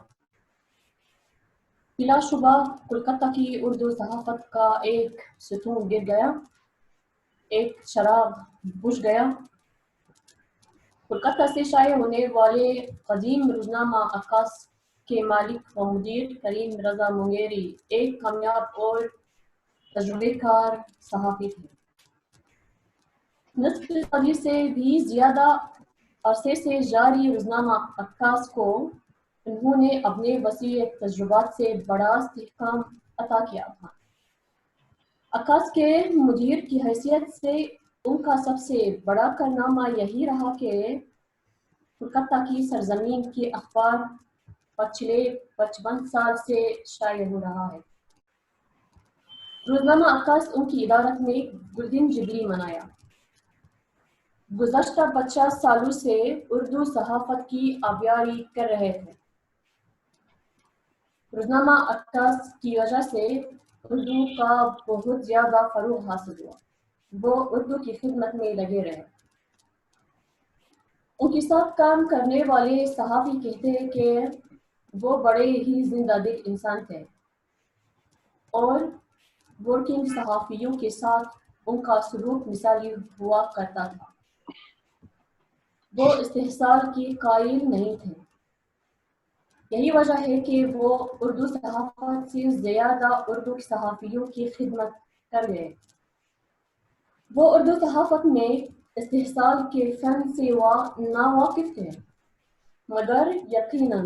بلا شبہ کولکتہ کی اردو صحافت کا ایک ستون گر گیا، ایک چراغ بجھ گیا۔ کولکتہ سے شائع ہونے والے قدیم روزنامہ عکاس کے مالک و مدیر کریم رضا منگیری ایک کامیاب اور تجربے کار صحافی تھے۔ نصف صدی سے بھی زیادہ عرصے سے جاری روزنامہ عکاس کو انہوں نے اپنے وسیع تجربات سے بڑا استحکام عطا کیا تھا۔ عکاس کے مدیر کی حیثیت سے ان کا سب سے بڑا کارنامہ یہی رہا کہ کولکتہ کی سرزمین کی اخبار پچھلے 55 سال سے شائع ہو رہا ہے۔ روزنامہ عکاس ان کی ادارت میں گلدن جبلی منایا۔ گزشتہ 50 سالوں سے اردو صحافت کی آبیاری کر رہے تھے۔ روزنامہ عکاس کی وجہ سے اردو کا بہت زیادہ فروغ حاصل ہوا۔ وہ اردو کی خدمت میں لگے رہے۔ ان کے ساتھ کام کرنے والے صحافی کہتے ہیں کہ وہ بڑے ہی زندہ دل انسان تھے، اور ورکنگ صحافیوں کے ساتھ ان کا سلوک مثالی ہوا کرتا تھا۔ وہ استحصال کے قائل نہیں تھے۔ یہی وجہ ہے کہ وہ اردو صحافت سے زیادہ اردو صحافیوں کی خدمت کر گئے۔ وہ اردو صحافت میں استحصال کے فن سے ناواقف تھے، مگر یقیناً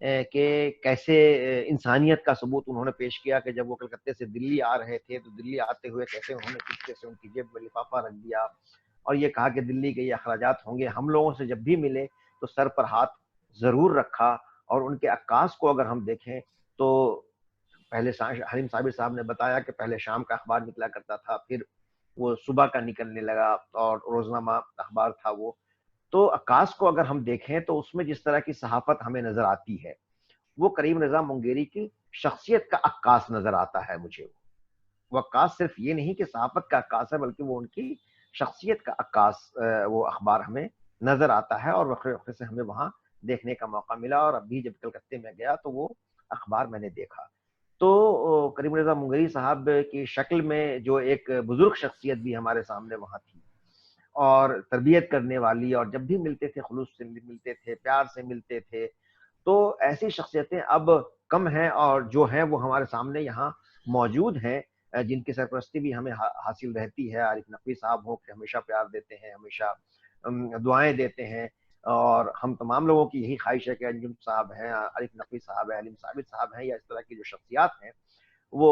کہ کیسے انسانیت کا ثبوت انہوں نے پیش کیا کہ جب وہ کلکتے سے دلی آ رہے تھے تو دلی آتے ہوئے کیسے انہوں نے چپکے سے ان کی جیب میں لفافہ رکھ دیا اور یہ کہا کہ دلی کے یہ اخراجات ہوں گے، ہم لوگوں سے جب بھی ملے تو سر پر ہاتھ ضرور رکھا. اور ان کے عکاس کو اگر ہم دیکھیں تو پہلے حلیم صابر صاحب نے بتایا کہ پہلے شام کا اخبار نکلا کرتا تھا، پھر وہ صبح کا نکلنے لگا اور روزنامہ اخبار تھا وہ. تو عکاس کو اگر ہم دیکھیں تو اس میں جس طرح کی صحافت ہمیں نظر آتی ہے وہ کریم رضا منگیری کی شخصیت کا عکاس نظر آتا ہے مجھے. وہ عکاس صرف یہ نہیں کہ صحافت کا عکاس ہے بلکہ وہ ان کی شخصیت کا عکاس وہ اخبار ہمیں نظر آتا ہے. اور وقت وقت سے ہمیں وہاں دیکھنے کا موقع ملا اور ابھی جب کلکتے میں گیا تو وہ اخبار میں نے دیکھا. تو کریم رضا منگیری صاحب کی شکل میں جو ایک بزرگ شخصیت بھی ہمارے سامنے وہاں تھی اور تربیت کرنے والی، اور جب بھی ملتے تھے خلوص سے ملتے تھے، پیار سے ملتے تھے. تو ایسی شخصیتیں اب کم ہیں اور جو ہیں وہ ہمارے سامنے یہاں موجود ہیں جن کی سرپرستی بھی ہمیں حاصل رہتی ہے. عارف نقوی صاحب ہوں کہ ہمیشہ پیار دیتے ہیں، ہمیشہ دعائیں دیتے ہیں، اور ہم تمام لوگوں کی یہی خواہش ہے کہ انجم صاحب ہیں، عارف نقوی صاحب ہیں، حلیم صابر صاحب ہیں، یا اس طرح کی جو شخصیات ہیں وہ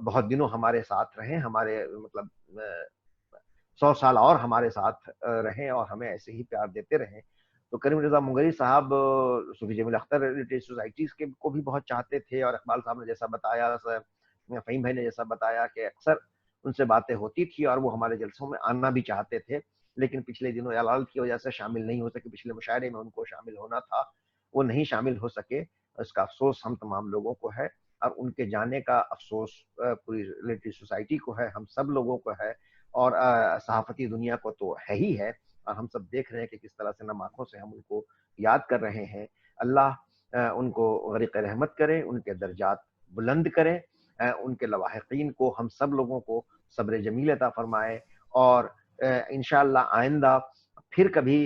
بہت دنوں ہمارے ساتھ رہیں، ہمارے مطلب 100 سال اور ہمارے ساتھ رہیں اور ہمیں ایسے ہی پیار دیتے رہیں. تو کریم رضا منگیری صاحب صوفی جمیل اختر لٹریری سوسائٹیز کے کو بھی بہت چاہتے تھے، اور اقبال صاحب نے جیسا بتایا، فہیم بھائی نے جیسا بتایا کہ اکثر ان سے باتیں ہوتی تھی اور وہ ہمارے جلسوں میں آنا بھی چاہتے تھے، لیکن پچھلے دنوں اعلان کی وجہ سے شامل نہیں ہو سکے. پچھلے مشاعرے میں ان کو شامل ہونا تھا، وہ نہیں شامل ہو سکے. اس کا افسوس ہم تمام لوگوں کو ہے، اور ان کے جانے کا افسوس پوری لٹریری سوسائٹی کو ہے، ہم سب لوگوں کو ہے، اور صحافتی دنیا کو تو ہے ہی ہے. اور ہم سب دیکھ رہے ہیں کہ کس طرح سے نم آنکھوں سے ہم ان کو یاد کر رہے ہیں. اللہ ان کو غریق رحمت کرے، ان کے درجات بلند کرے، ان کے لواحقین کو ہم سب لوگوں کو صبر جمیل عطا فرمائے. اور انشاءاللہ آئندہ پھر کبھی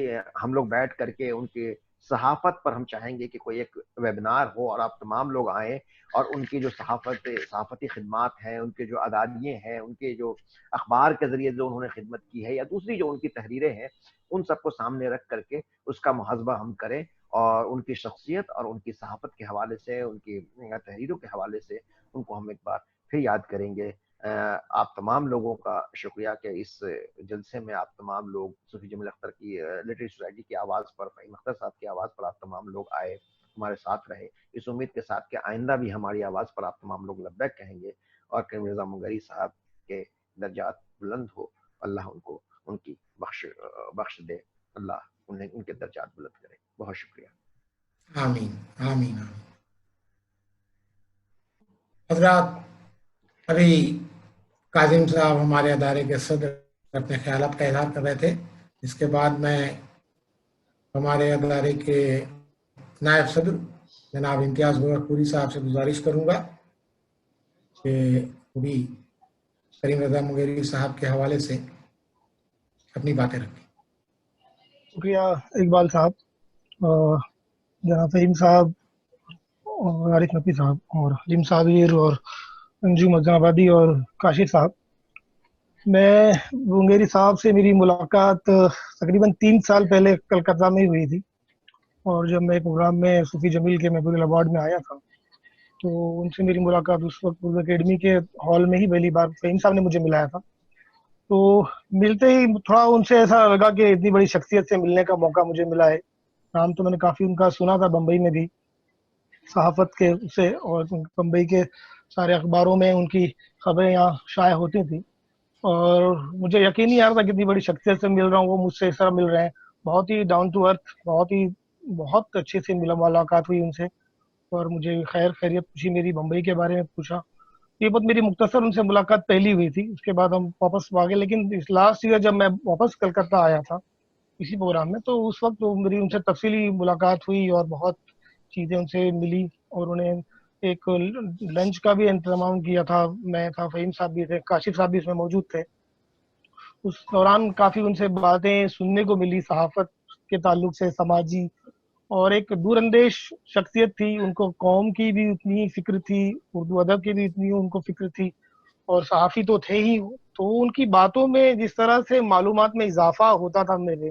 ہم لوگ بیٹھ کر کے ان کے صحافت پر ہم چاہیں گے کہ کوئی ایک ویبنار ہو اور آپ تمام لوگ آئیں اور ان کی جو صحافتی خدمات ہیں، ان کے جو اداریے ہیں، ان کے جو اخبار کے ذریعے جو انہوں نے خدمت کی ہے، یا دوسری جو ان کی تحریریں ہیں، ان سب کو سامنے رکھ کر کے اس کا محاسبہ ہم کریں، اور ان کی شخصیت اور ان کی صحافت کے حوالے سے، ان کی تحریروں کے حوالے سے ان کو ہم ایک بار پھر یاد کریں گے. آپ تمام لوگوں کا شکریہ کہ اس جلسے میں آپ تمام لوگ صوفی جمیل اختر کی لٹریری سوسائٹی کی آواز پر، فہیم اختر صاحب کی آواز پر آپ تمام لوگ آئے، ہمارے ساتھ رہے، اس امید کے ساتھ کہ آئندہ بھی ہماری آواز پر آپ تمام لوگ لبیک کہیں گے، اور کریم رضا منگیری صاحب کے درجات بلند ہو. اللہ ان کو ان کی بخش دے، اللہ انہیں ان کے درجات بلند کرے. بہت شکریہ. آمین آمین. حضرات، ابھی کاظم صاحب ہمارے ادارے کے صدر اپنے خیالات کا اظہار کر رہے تھے. اس کے بعد میں ہمارے ادارے کے نائب صدر جناب امتیاز گورکھپوری صاحب سے گزارش کروں گا کہ وہ بھی کریم رضا منگیری صاحب کے حوالے سے اپنی باتیں رکھیں. شکریہ اقبال صاحب، جناب فہیم صاحب اور عارف نقوی صاحب اور حلیم صابر اور انجم ازاں آبادی اور کاشف صاحب. میں منگیری صاحب سے میری ملاقات تقریباً 3 سال پہلے کلکتہ میں ہوئی تھی، اور جب میں پروگرام میں صوفی جمیل کے محفوظ ایوارڈ میں آیا تھا تو ان سے میری ملاقات اس وقت اردو اکیڈمی کے ہال میں ہی پہلی بار فہیم صاحب نے مجھے ملایا تھا. تو ملتے ہی تھوڑا ان سے ایسا لگا کہ اتنی بڑی شخصیت سے ملنے کا موقع مجھے ملا ہے. نام تو میں نے کافی ان کا سنا تھا بمبئی میں بھی صحافت کے سے، اور بمبئی کے سارے اخباروں میں ان کی خبریں یہاں شائع ہوتی تھیں، اور مجھے یقین نہیں آ رہا تھا کہ اتنی بڑی شخصیت سے مل رہا ہوں. وہ مجھ سے اس طرح مل رہے ہیں، بہت ہی ڈاؤن ٹو ارتھ، بہت اچھے سے ملاقات ہوئی ان سے، اور مجھے خیر خیریت پوچھی، میری بمبئی کے بارے میں پوچھا. یہ بات میری مختصر ان سے ملاقات پہلی ہوئی تھی، اس کے بعد ہم واپس آ گئے. لیکن اس لاسٹ ایئر جب میں واپس کلکتہ آیا تھا اسی پروگرام میں، تو اس وقت میری ان سے تفصیلی ملاقات ہوئی اور بہت چیزیں ان سے ملی، اور انہیں ایک لنچ کا بھی انتظام کیا تھا. میں تھا، فہیم صاحب بھی تھے، کاشف صاحب بھی اس میں موجود تھے. اس دوران کافی ان سے باتیں سننے کو ملی صحافت کے تعلق سے، سماجی، اور ایک دور اندیش شخصیت تھی. ان کو قوم کی بھی اتنی فکر تھی، اردو ادب کی بھی اتنی ان کو فکر تھی، اور صحافی تو تھے ہی. تو ان کی باتوں میں جس طرح سے معلومات میں اضافہ ہوتا تھا میرے،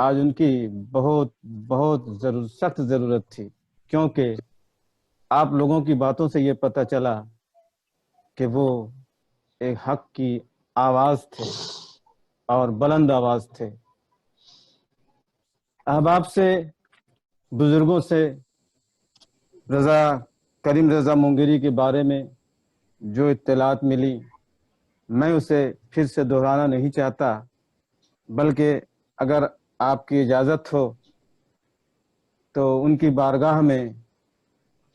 آج ان کی بہت بہت سخت ضرورت تھی، کیونکہ آپ لوگوں کی باتوں سے یہ پتہ چلا کہ وہ ایک حق کی آواز تھے اور بلند آواز تھے۔ احباب سے، بزرگوں سے کریم رضا مونگیری کے بارے میں جو اطلاعات ملی، میں اسے پھر سے دہرانا نہیں چاہتا، بلکہ اگر آپ کی اجازت ہو تو ان کی بارگاہ میں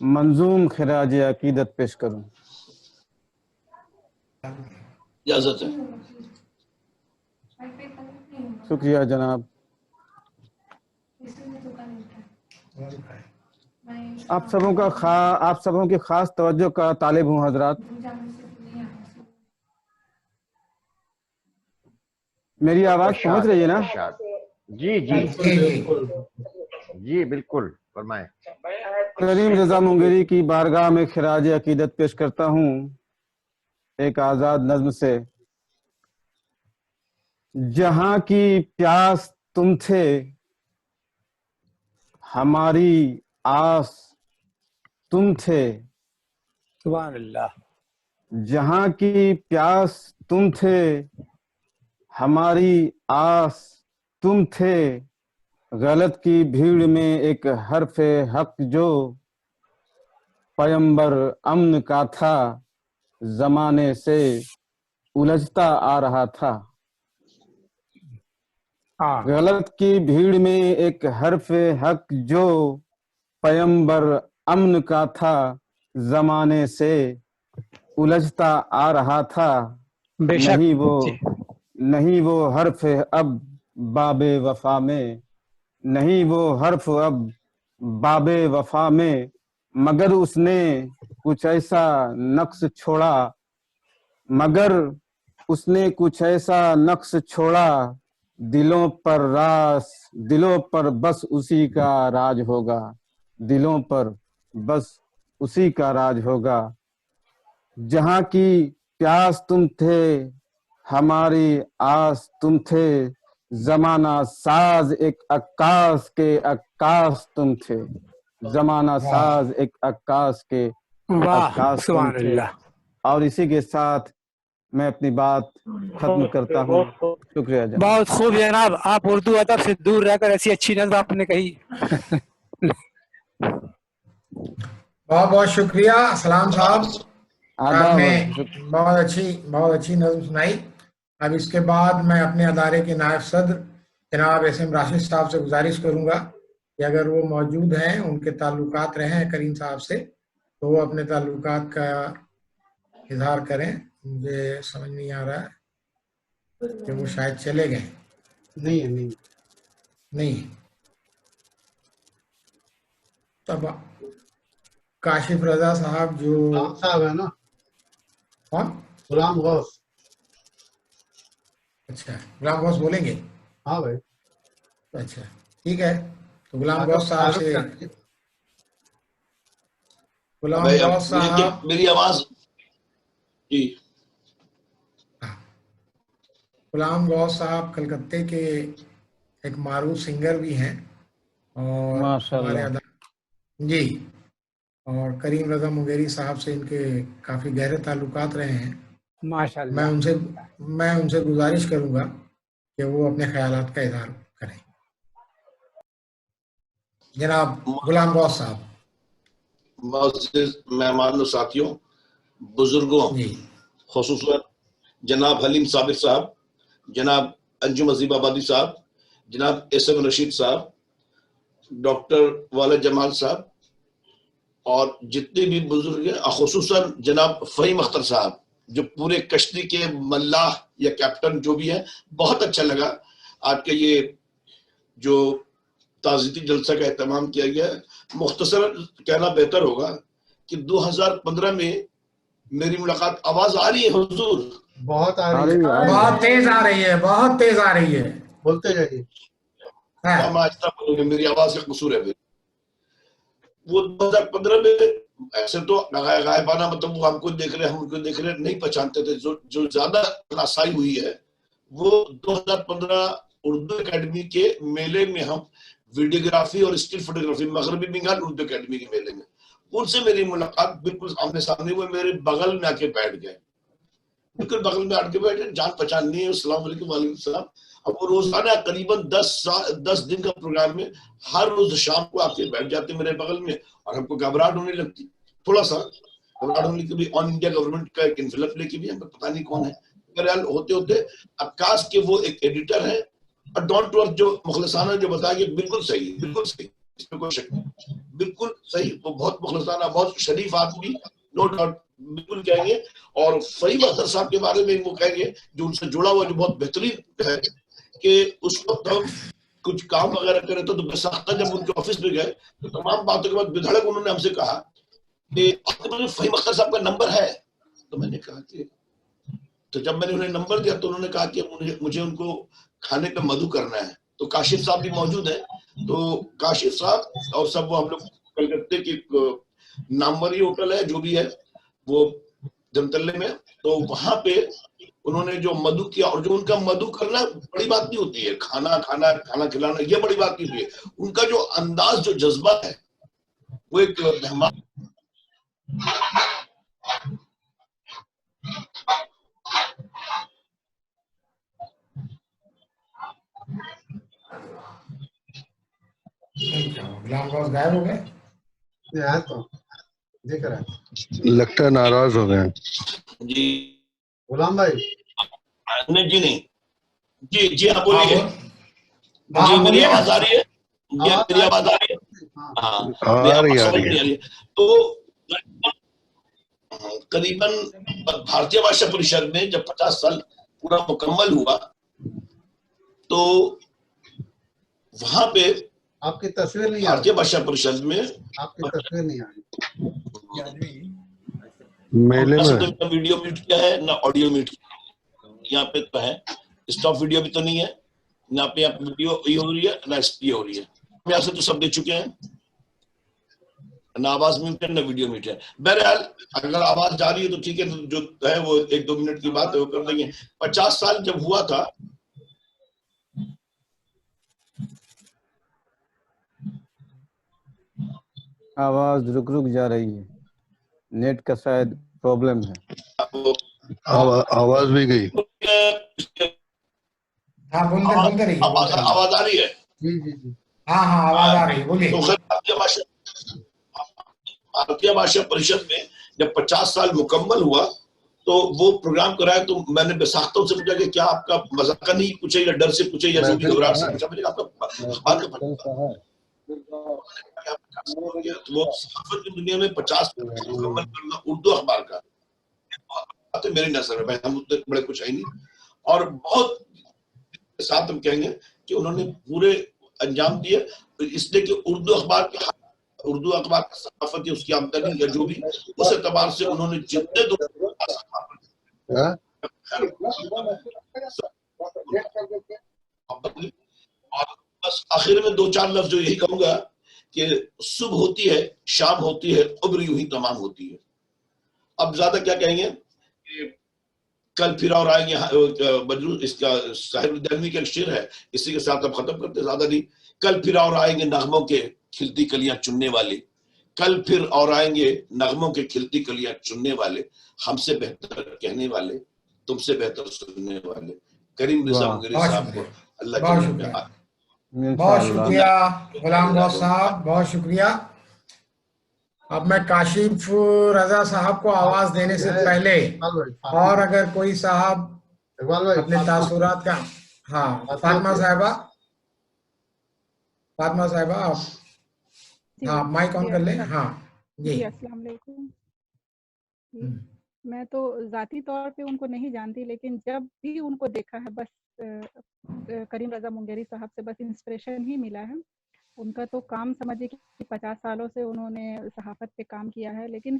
منظوم خراج عقیدت پیش کروں۔ اجازت ہے۔ شکریہ جناب۔ آپ سبوں کی خاص توجہ کا طالب ہوں حضرات۔ میری آواز پہنچ رہی ہے نا؟ جی جی جی بالکل، فرمائیں۔ کریم رضا مونگیری کی بارگاہ میں خراج عقیدت پیش کرتا ہوں ایک آزاد نظم سے۔ جہاں کی پیاس تم تھے، ہماری آس تم تھے، سبحان اللہ۔ جہاں کی پیاس تم تھے، ہماری آس تم تھے، غلط کی بھیڑ میں ایک حرف حق جو پیمبر امن کا تھا، زمانے سے الجھتا آ رہا تھا۔ غلط کی بھیڑ میں ایک حرف حق جو پیمبر امن کا تھا، زمانے سے الجھتا آ رہا تھا۔ بے شک نہیں وہ حرف اب باب وفا میں، نہیں وہ حرف اب باب وفا میں، مگر اس نے کچھ ایسا نقص چھوڑا، مگر اس نے کچھ ایسا نقص چھوڑا، دلوں پر بس اسی کا راج ہوگا، دلوں پر بس اسی کا راج ہوگا۔ جہاں کی پیاس تم تھے، ہماری آس تم تھے، زمانہ ساز ایک عکاس کے عکاس تم تھے، زمانہ ساز ایک عکاس کے عکاس تم تھے۔ اور اسی کے ساتھ میں اپنی بات ختم کرتا ہوں۔ شکریہ جناب۔ بہت خوب جناب، آپ اردو ادب سے دور رہ کر ایسی اچھی نظم آپ نے کہی۔ بہت بہت شکریہ اسلام صاحب، آپ نے بہت اچھی نظم سنائی۔ اب اس کے بعد میں اپنے ادارے کے نائب صدر جناب اسم راشد صاحب سے گزارش کروں گا کہ اگر وہ موجود ہیں، ان کے تعلقات رہے ہیں کریم صاحب سے، تو وہ اپنے تعلقات کا اظہار کریں۔ مجھے سمجھ نہیں آ رہا ہے کہ وہ شاید چلے گئے۔ نہیں تب کاشف رضا صاحب جو صاحب ہے نا، کون؟ غلام غوث۔ اچھا، غلام غوث بولیں گے؟ ہاں بھائی۔ اچھا ٹھیک ہے، تو غلام غوث صاحب سے میری آواز جی۔ غلام غوث صاحب کلکتے کے ایک معروف سنگر بھی ہیں، اور ہمارے جی، اور کریم رضا مونگیری صاحب سے ان کے کافی گہرے تعلقات رہے ہیں۔ ماشاءاللہ۔ میں ان سے گزارش کروں گا کہ وہ اپنے خیالات کا اظہار کریں۔ جناب غلام غوث صاحب۔ معزز مہمان و ساتھیوں، بزرگوں، خصوصاً جناب حلیم صابر صاحب، جناب انجم عزیب آبادی صاحب، جناب اسم رشید صاحب، ڈاکٹر والد جمال صاحب، اور جتنے بھی بزرگ ہیں، خصوصاً جناب فہیم اختر صاحب جو پورے کشتی کے ملاح یا کیپٹن جو بھی ہیں، بہت اچھا لگا آج کے یہ جو تعزیتی جلسہ کا اہتمام کیا گیا ہے۔ مختصر کہنا بہتر ہوگا کہ 2015 میں میری ملاقات آواز آ رہی ہے حضور؟ بہت آ رہی ہے، بہت تیز آ رہی ہے، بہت تیز آ رہی ہے، بولتے جائیے۔ ہم آہستہ بولیں گے، میری آواز کا قصور ہے۔ وہ 2015 میں ایسے تو غائبانہ مطلب وہ ہم کو دیکھ رہے، ہم ان کو دیکھ رہے، نہیں پہچانتے تھے۔ جو زیادہ رسائی ہوئی ہے وہ 2015 اردو اکیڈمی کے میلے میں ہم ویڈیوگرافی اور اسٹل فوٹوگرافی مغربی بنگال اردو اکیڈمی کے میلے میں ان سے میری ملاقات بالکل آمنے سامنے ہوئے, میرے بغل میں آ کے بیٹھ گئے, بالکل بغل میں آ کے بیٹھے, جان پہچان نہیں ہے, السلام علیکم وعلیکم السلام. اب وہ روزانہ قریباً 10 دن کا پروگرام میں ہر روز شام کو آ کے بیٹھ جاتے میرے بغل میں, اور ہم کو گھبراہٹ ہونے لگتی, تھوڑا سا گھبراہٹ ہونے کی بھی. آن انڈیا گورنمنٹ کا ایک انفلپ لے کے بھی ہمیں پتہ نہیں کون ہے, بہرحال ہوتے ہوتے عکاس کے وہ ایک ایڈیٹر ہے, اور ڈونٹ ورک جو مخلصانہ جو بتایا کہ بالکل صحیح, بالکل صحیح, اس میں کوئی شک نہیں, بالکل صحیح, وہ بہت مخلصانہ, بہت شریف آدمی, نو ڈاؤٹ, بالکل کہیں گے. اور فہیم اختر صاحب کے بارے میں وہ کہیں گے جو ان سے جڑا ہوا جو بہت بہترین ہے کہ اس وقت ہم کچھ کام وغیرہ کرے تو بساختہ جب ان کے آفس میں گئے تو تمام باتوں کے بعد بدھڑک انہوں نے ہم سے کہا کہ آپ کے پاس فہیم اختر صاحب کا نمبر ہے؟ تو میں نے کہا کہ, تو جب میں نے انہیں نمبر دیا تو انہوں نے کہا کہ مجھے ان کو کھانے پہ مدعو کرنا ہے. تو کاشف صاحب بھی موجود ہیں, تو کاشف صاحب اور سب وہ ہم لوگ کلکتے کی ناموری ہوٹل ہے جو بھی ہے وہ جمتلے میں, تو وہاں پہ انہوں نے جو مدعو کیا, اور جو ان کا مدعو کرنا بڑی بات نہیں ہوتی ہے, کھانا کھلانا یہ بڑی بات نہیں ہوتی ہے, ان کا جو انداز جو جذبہ ہے وہ ایک مہمان غلام غوث غائب ہو گئے, تو دیکھ رہا ہے لگتا ہے ناراض ہو گئے. جی غلام بھائی. نہیں جی نہیں جی جی ہاں بولیے. ہاں جی میری بولیے آواز نا. آ رہی ہے؟ جی میری آواز آ رہی ہے؟ ہاں آ رہی سمجھ ہے. نہیں آ رہی ہے. تو قریباً بھارتیہ بھاشا پریشد میں جب 50 سال پورا مکمل ہوا تو وہاں پہ آپ کی تصویر نہیں آ بھارتیہ رہی, بھاشا پریشد میں آپ کی تصویر نہیں آ رہی. میلے سے میں تو نہ ویڈیو میوٹ کیا ہے نہ آڈیو میوٹ کیا ہے. یہاں پہ تو ہے اسٹاپ ویڈیو بھی تو نہیں ہے, یہاں پہ ویڈیو یہ ہو رہی ہے نہ یہ ہو رہی ہے. یہاں سے تو سب دے چکے ہیں, نہ آواز میوٹ ہے نہ ویڈیو میوٹ ہے. بہرحال اگر آواز جا رہی ہے تو ٹھیک ہے, جو ہے وہ 1-2 منٹ کی بات ہے وہ کر دیں گے. 50 سال جب ہوا تھا آواز رک جا رہی ہے, نیٹ کا شاید پرابلم ہے. آواز بھی گئی. ہاں بولتے رہیے. آواز آ رہی ہے؟ جی جی جی ہاں ہاں آواز آ رہی ہے, بولیے. تو بھارتیہ بھاشا پریشد میں جب 50 سال مکمل ہوا تو وہ پروگرام کرایا, تو میں نے بساختوں سے پوچھا کہ کیا آپ کا مذاق نہیں پوچھے یا ڈر سے پوچھے یا جو بھی گھبراہٹ سے پوچھا, میں نے کہا آپ کا وہ صحافت کی دنیا میں 50 سال مکمل کرنا اردو اخبار کا میری نظر میں, ہم اتنے بڑے کچھ ہے نہیں, اور بہت ساتھ ہم کہیں گے کہ انہوں نے پورے انجام دیے, اس لیے کہ اردو اخبار کا صحافت اس کی آمدنی یا جو بھی اس اعتبار سے انہوں نے جتنے اور بس آخر میں 2-4 لفظ جو یہی کہوں گا کہ صبح ہوتی ہے شام ہوتی ہے عمر یوں ہی تمام ہوتی ہے. اب زیادہ کیا کہیں گے کہ کل پھر اور آئیں گے, اس کا ساحر الدینوی کا ایک شعر ہے, اسی کے ساتھ اب ختم کرتے, زیادہ نہیں. کل پھر اور آئیں گے نغموں کے کھلتی کلیاں چننے والے, کل پھر اور آئیں گے نغموں کے کھلتی کلیاں چننے والے, ہم سے بہتر کہنے والے, تم سے بہتر سننے والے. کریم رضا منگری صاحب کو اللہ جنت میں بہت شکریہ غلام غوث صاحب, بہت شکریہ. اب میں کاشف رضا صاحب کو آواز دینے سے پہلے اور اگر کوئی صاحب اپنے تاثرات کا, ہاں فاطمہ صاحبہ آپ ہاں مائک آن کر لیں. ہاں جی السلام علیکم. میں تو ذاتی طور پہ ان کو نہیں جانتی, لیکن جب بھی ان کو دیکھا ہے بس کریم رضا منگیری صاحب سے بس انسپریشن ہی ملا ہے. ان کا تو کام سمجھے کہ 50 سالوں سے انہوں نے صحافت پہ کام کیا ہے. لیکن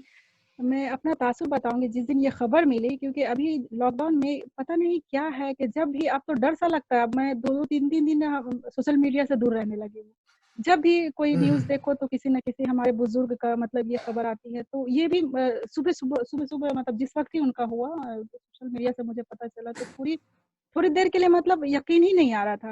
میں اپنا تاثر بتاؤں گی جس دن یہ خبر ملی, کیونکہ ابھی لاک ڈاؤن میں پتہ نہیں کیا ہے کہ جب بھی اب تو ڈر سا لگتا ہے, اب میں 2-3 دن سوشل میڈیا سے دور رہنے لگی ہوں. جب بھی کوئی نیوز دیکھو تو کسی نہ کسی ہمارے بزرگ کا مطلب یہ خبر آتی ہے, تو یہ بھی صبح مطلب جس وقت ہی ان کا ہوا سوشل میڈیا سے مجھے پتا چلا, تو تھوڑی دیر کے لیے مطلب یقین ہی نہیں آ رہا تھا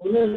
16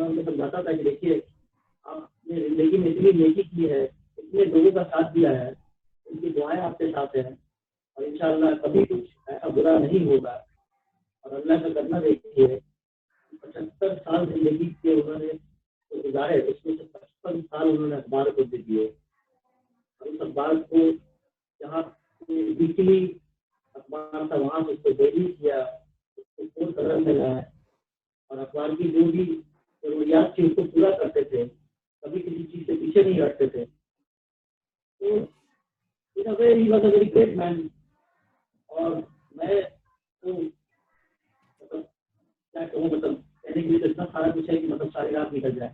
میں ان کو سمجھاتا تھا کہ دیکھیے آپ نے زندگی میں اتنی نیکی کی ہے، اتنے لوگوں کا ساتھ دیا ہے، ان کی دعائیں آپ کے ساتھ ہیں، اور انشاءاللہ کبھی کچھ ایسا برا نہیں ہوگا. اور اللہ کا کرنا دیکھیے 75 سال زندگی کے انہوں نے گزارے، اس میں سے 55 سال انہوں نے اخبار کو دے دیے. اور اس اخبار کو جہاں ویکلی اخبار تھا وہاں سے اس کو ڈیلی کیا، اس کو پور قدر میں لایا، اور اخبار کی جو بھی ضروریات تھی اس کو پورا کرتے تھے، کبھی کسی چیز سے پیچھے نہیں ہٹتے تھے. تو in a way he was a very great man. اور میں تو مطلب کیا کہوں، مطلب کہنے کے لیے اتنا سارا کچھ ہے کہ مطلب ساری رات نکل جائے.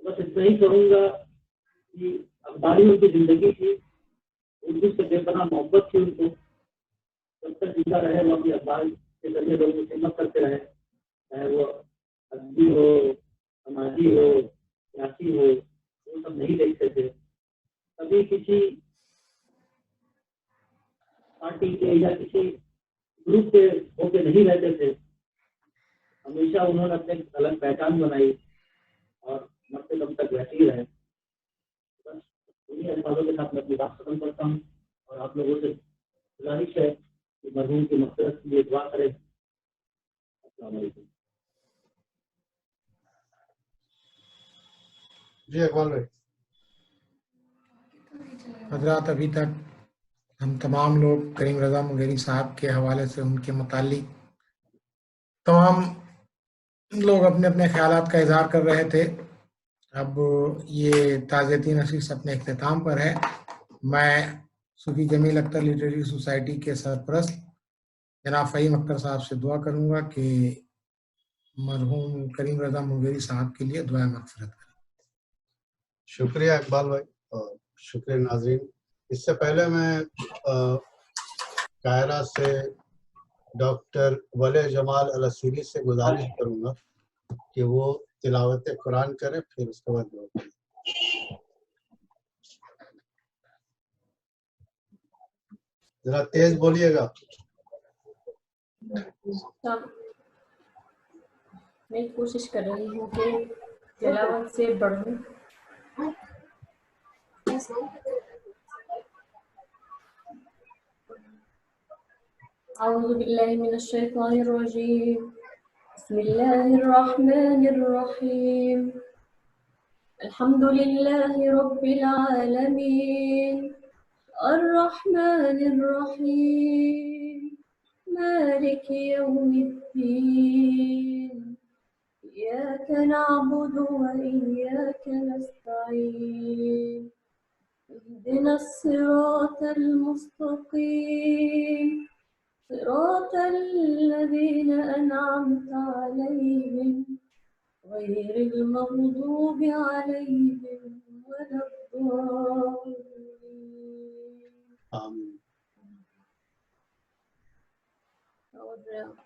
بس اتنا ہی کروں گا کہ اخباری ان کی زندگی تھی، اردو سے بے پناہ محبت تھی ان کو. جب تک زندہ رہے وہ اپنی اخبار کے ذریعے لوگوں کی خدمت کرتے رہے، چاہے وہ ادبی ہو، سماجی ہو، سیاسی ہو، وہ سب نہیں دیکھتے تھے. کبھی کسی پارٹی کے یا کسی گروپ کے ہو کے نہیں رہتے تھے. ہمیشہ انہوں نے اپنے الگ پہچان بنائی اور مرتے دم تک ویسے ہی رہے. بس انہیں الفاظوں کے ساتھ میں اپنی بات ختم کرتا ہوں اور آپ لوگوں سے گزارش ہے کہ مرحوم کی مغفرت کے لیے دعا کریں. السلام علیکم. جی اقبال بھائی. حضرات ابھی تک ہم تمام لوگ کریم رضا منگیری صاحب کے حوالے سے ان کے متعلق تمام لوگ اپنے اپنے خیالات کا اظہار کر رہے تھے. اب یہ تعزیتی نشست اپنے اختتام پر ہے. میں صوفی جمیل اختر لٹریری سوسائٹی کے سرپرست جناب فہیم اختر صاحب سے دعا کروں گا کہ مرحوم کریم رضا منگیری صاحب کے لیے دعا مغفرت کریں. شکریہ اقبال بھائی اور شکریہ ناظرین. اس سے پہلے میں قاہرہ سے ڈاکٹر ولی جمال الاسیری سے گزارش کروں گا کہ وہ تلاوت قرآن کریں، پھر اس کے بعد دعا کریں. ذرا تیز بولیے گا. میں کوشش کر رہی ہوں کہ تلاوت سے بڑھوں. اعوذ باللہ من الشیطان الرجیم. بسم اللہ الرحمن الرحیم. الحمد للہ رب العالمین الرحمن الرحیم مالک یوم الدین إياك نعبد وإياك نستعين اهدنا الصراط المستقيم صراط الذين أنعمت عليهم غير المغضوب عليهم ولا الضالين. آمین. اور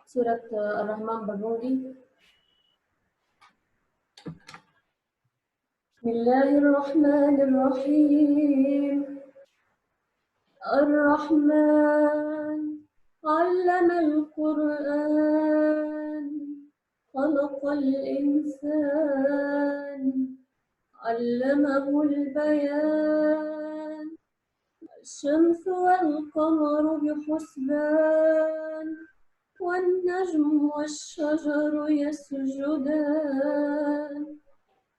سورۃ الرحمن پڑھوں گی. بسم اللہ الرحمن الرحیم. الرحمن علم القرآن خلق الإنسان علمه البيان الشمس والقمر بحسبان والنجم والشجر يسجدان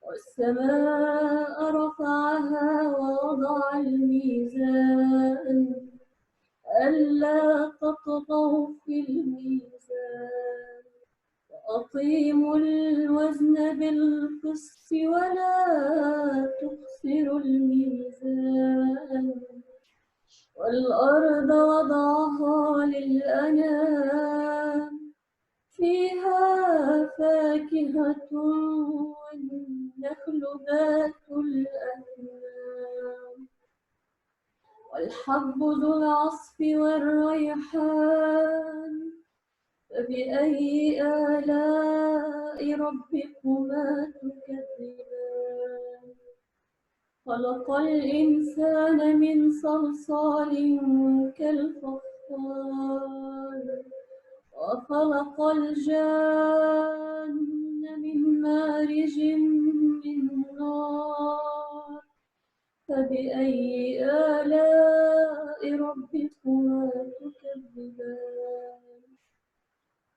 والسماء رفعها ووضع الميزان ألا تطغوا في الميزان وأقيموا الوزن بالقسط ولا تخسروا الميزان والأرض وضعها للأنام فيها فاكهة والنخل ذات الأكمام والحب ذو العصف والريحان فبأي آلاء ربكما تكذبان خلق الإنسان من صلصال كالفخار وخلق الجان من فبأي آلاء ربكما تكذبان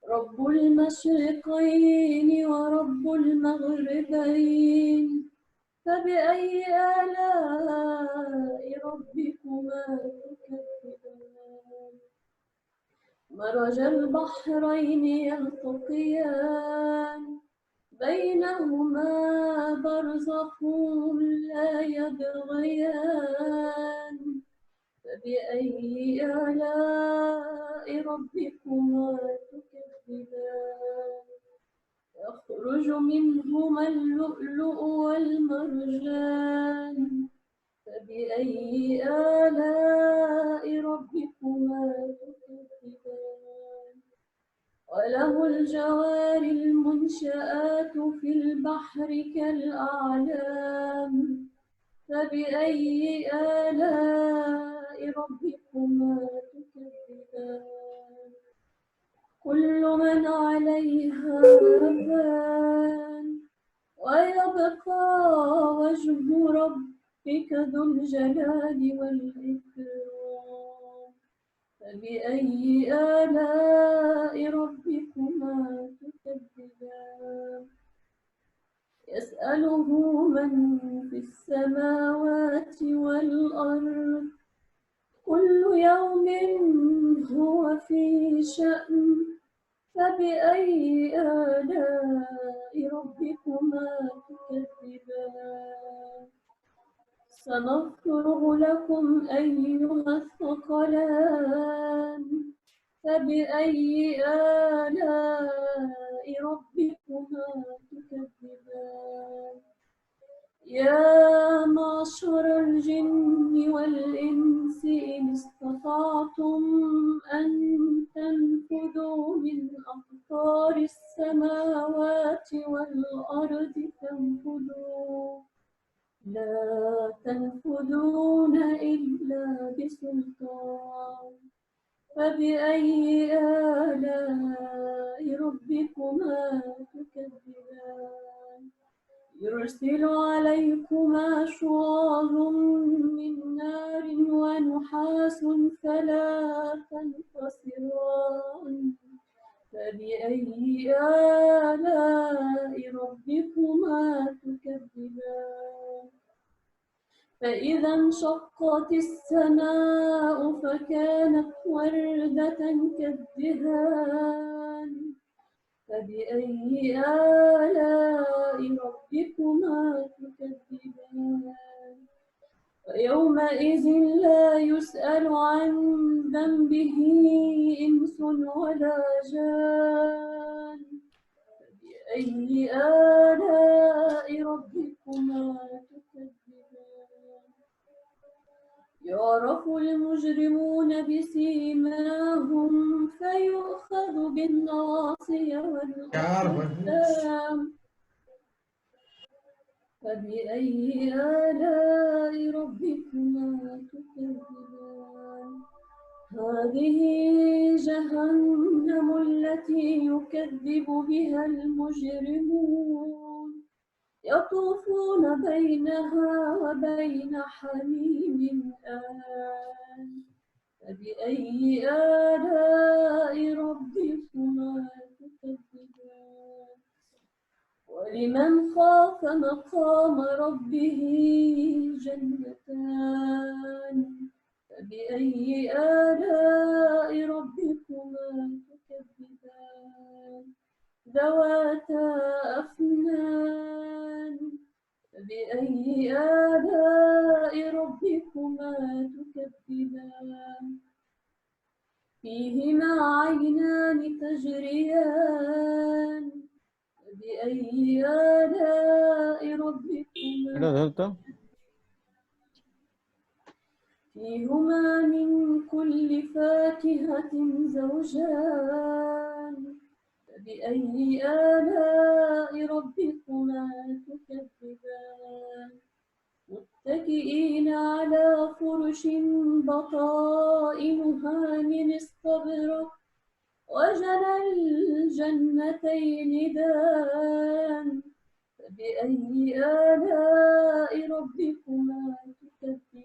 رب المشرقين ورب المغربين فبأي آلاء ربكما تكذبان مرج البحرين يلتقيان بينهما برزخ لا يبغيان فبأي آلاء ربكما تكذبان يخرج منهما اللؤلؤ والمرجان فبأي آلاء ربكما تكذبان وله الجوار المنشآت في البحر كالأعلام فبأي آلاء ربكما تكذبان كل من عليها فان ويبقى وجه ربك ذو الجلال والإكرام فبأي آلاء ربكما تكذبان يسأله من في السماوات والأرض كل يوم هو في شأن فبأي آلاء ربكما تكذبان سنفرغ لكم أيها الثقلان فبأي آلاء ربكما تكذبان يا معشر الجن والإنس إن استطعتم أن تنفذوا من أقطار السماوات والأرض فانفذوا لا تنفذون إلا بسلطان فبأي آلاء ربكما تكذبان يرسل عليكما شواظ من نار ونحاس فلا تنتصران فبأي آلاء ربكما تكذبان فإذا انشقت السماء فكانت وردة كالدهان فبأي آلاء ربكما تكذبان ويومئذ لا يسأل عن ذنبه إنس ولا جان فبأي آلاء ربكما تكذبان يعرف المجرمون بسيماهم فيؤخذ بالنواصي والأقدام فبأي آلاء ربكما تكذبان هذه جهنم التي يكذب بها المجرمون يطوفون بينها وبين حميم آن فبأي آلاء ربكما تكذبان ولمن خاف مقام ربه جنتان فبأي آلاء ربكما تكذبان ذواتا أفنان فبأي آلاء ربكما تكذبان فيهما عينان تجريان فبأي آلاء ربكما فيهما من كل فاكهة زوجان فبأي آلاء ربكما تكذبان متكئين على فرش بطائنها من استبرق وجنى الجنتين دان فبأي آلاء ربكما تكذبان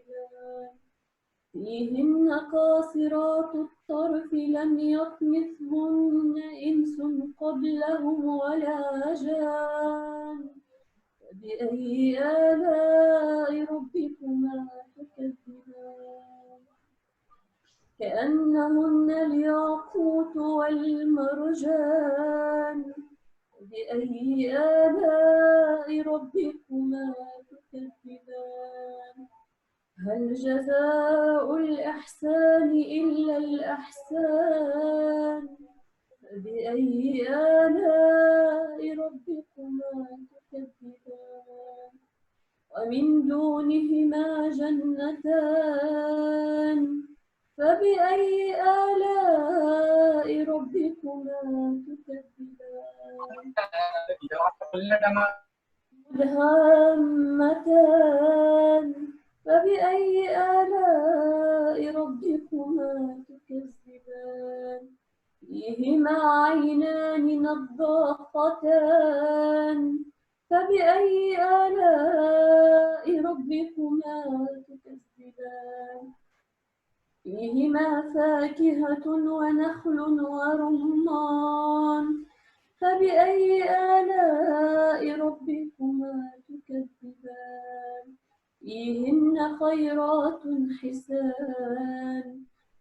فيهن قاصرات الطرف لم يطمثهن إنس قبلهم ولا جان فبأي آلاء ربكما تكذبان كأنهن الياقوت والمرجان فبأي آلاء ربكما تكذبان هل جزاء الإحسان إلا الإحسان فبأي آلاء ربكما تكذبان ومن دونهما جنتان فبأي آلاء ربكما تكذبان مدهامتان فبأي آلاء ربكما تكذبان فيهما عينان نضاختان فبأي آلاء ربكما تكذبان فيهما فاكهة ونخل ورمان فبأي آلاء ربكما تكذبان فيهن خيرات حسان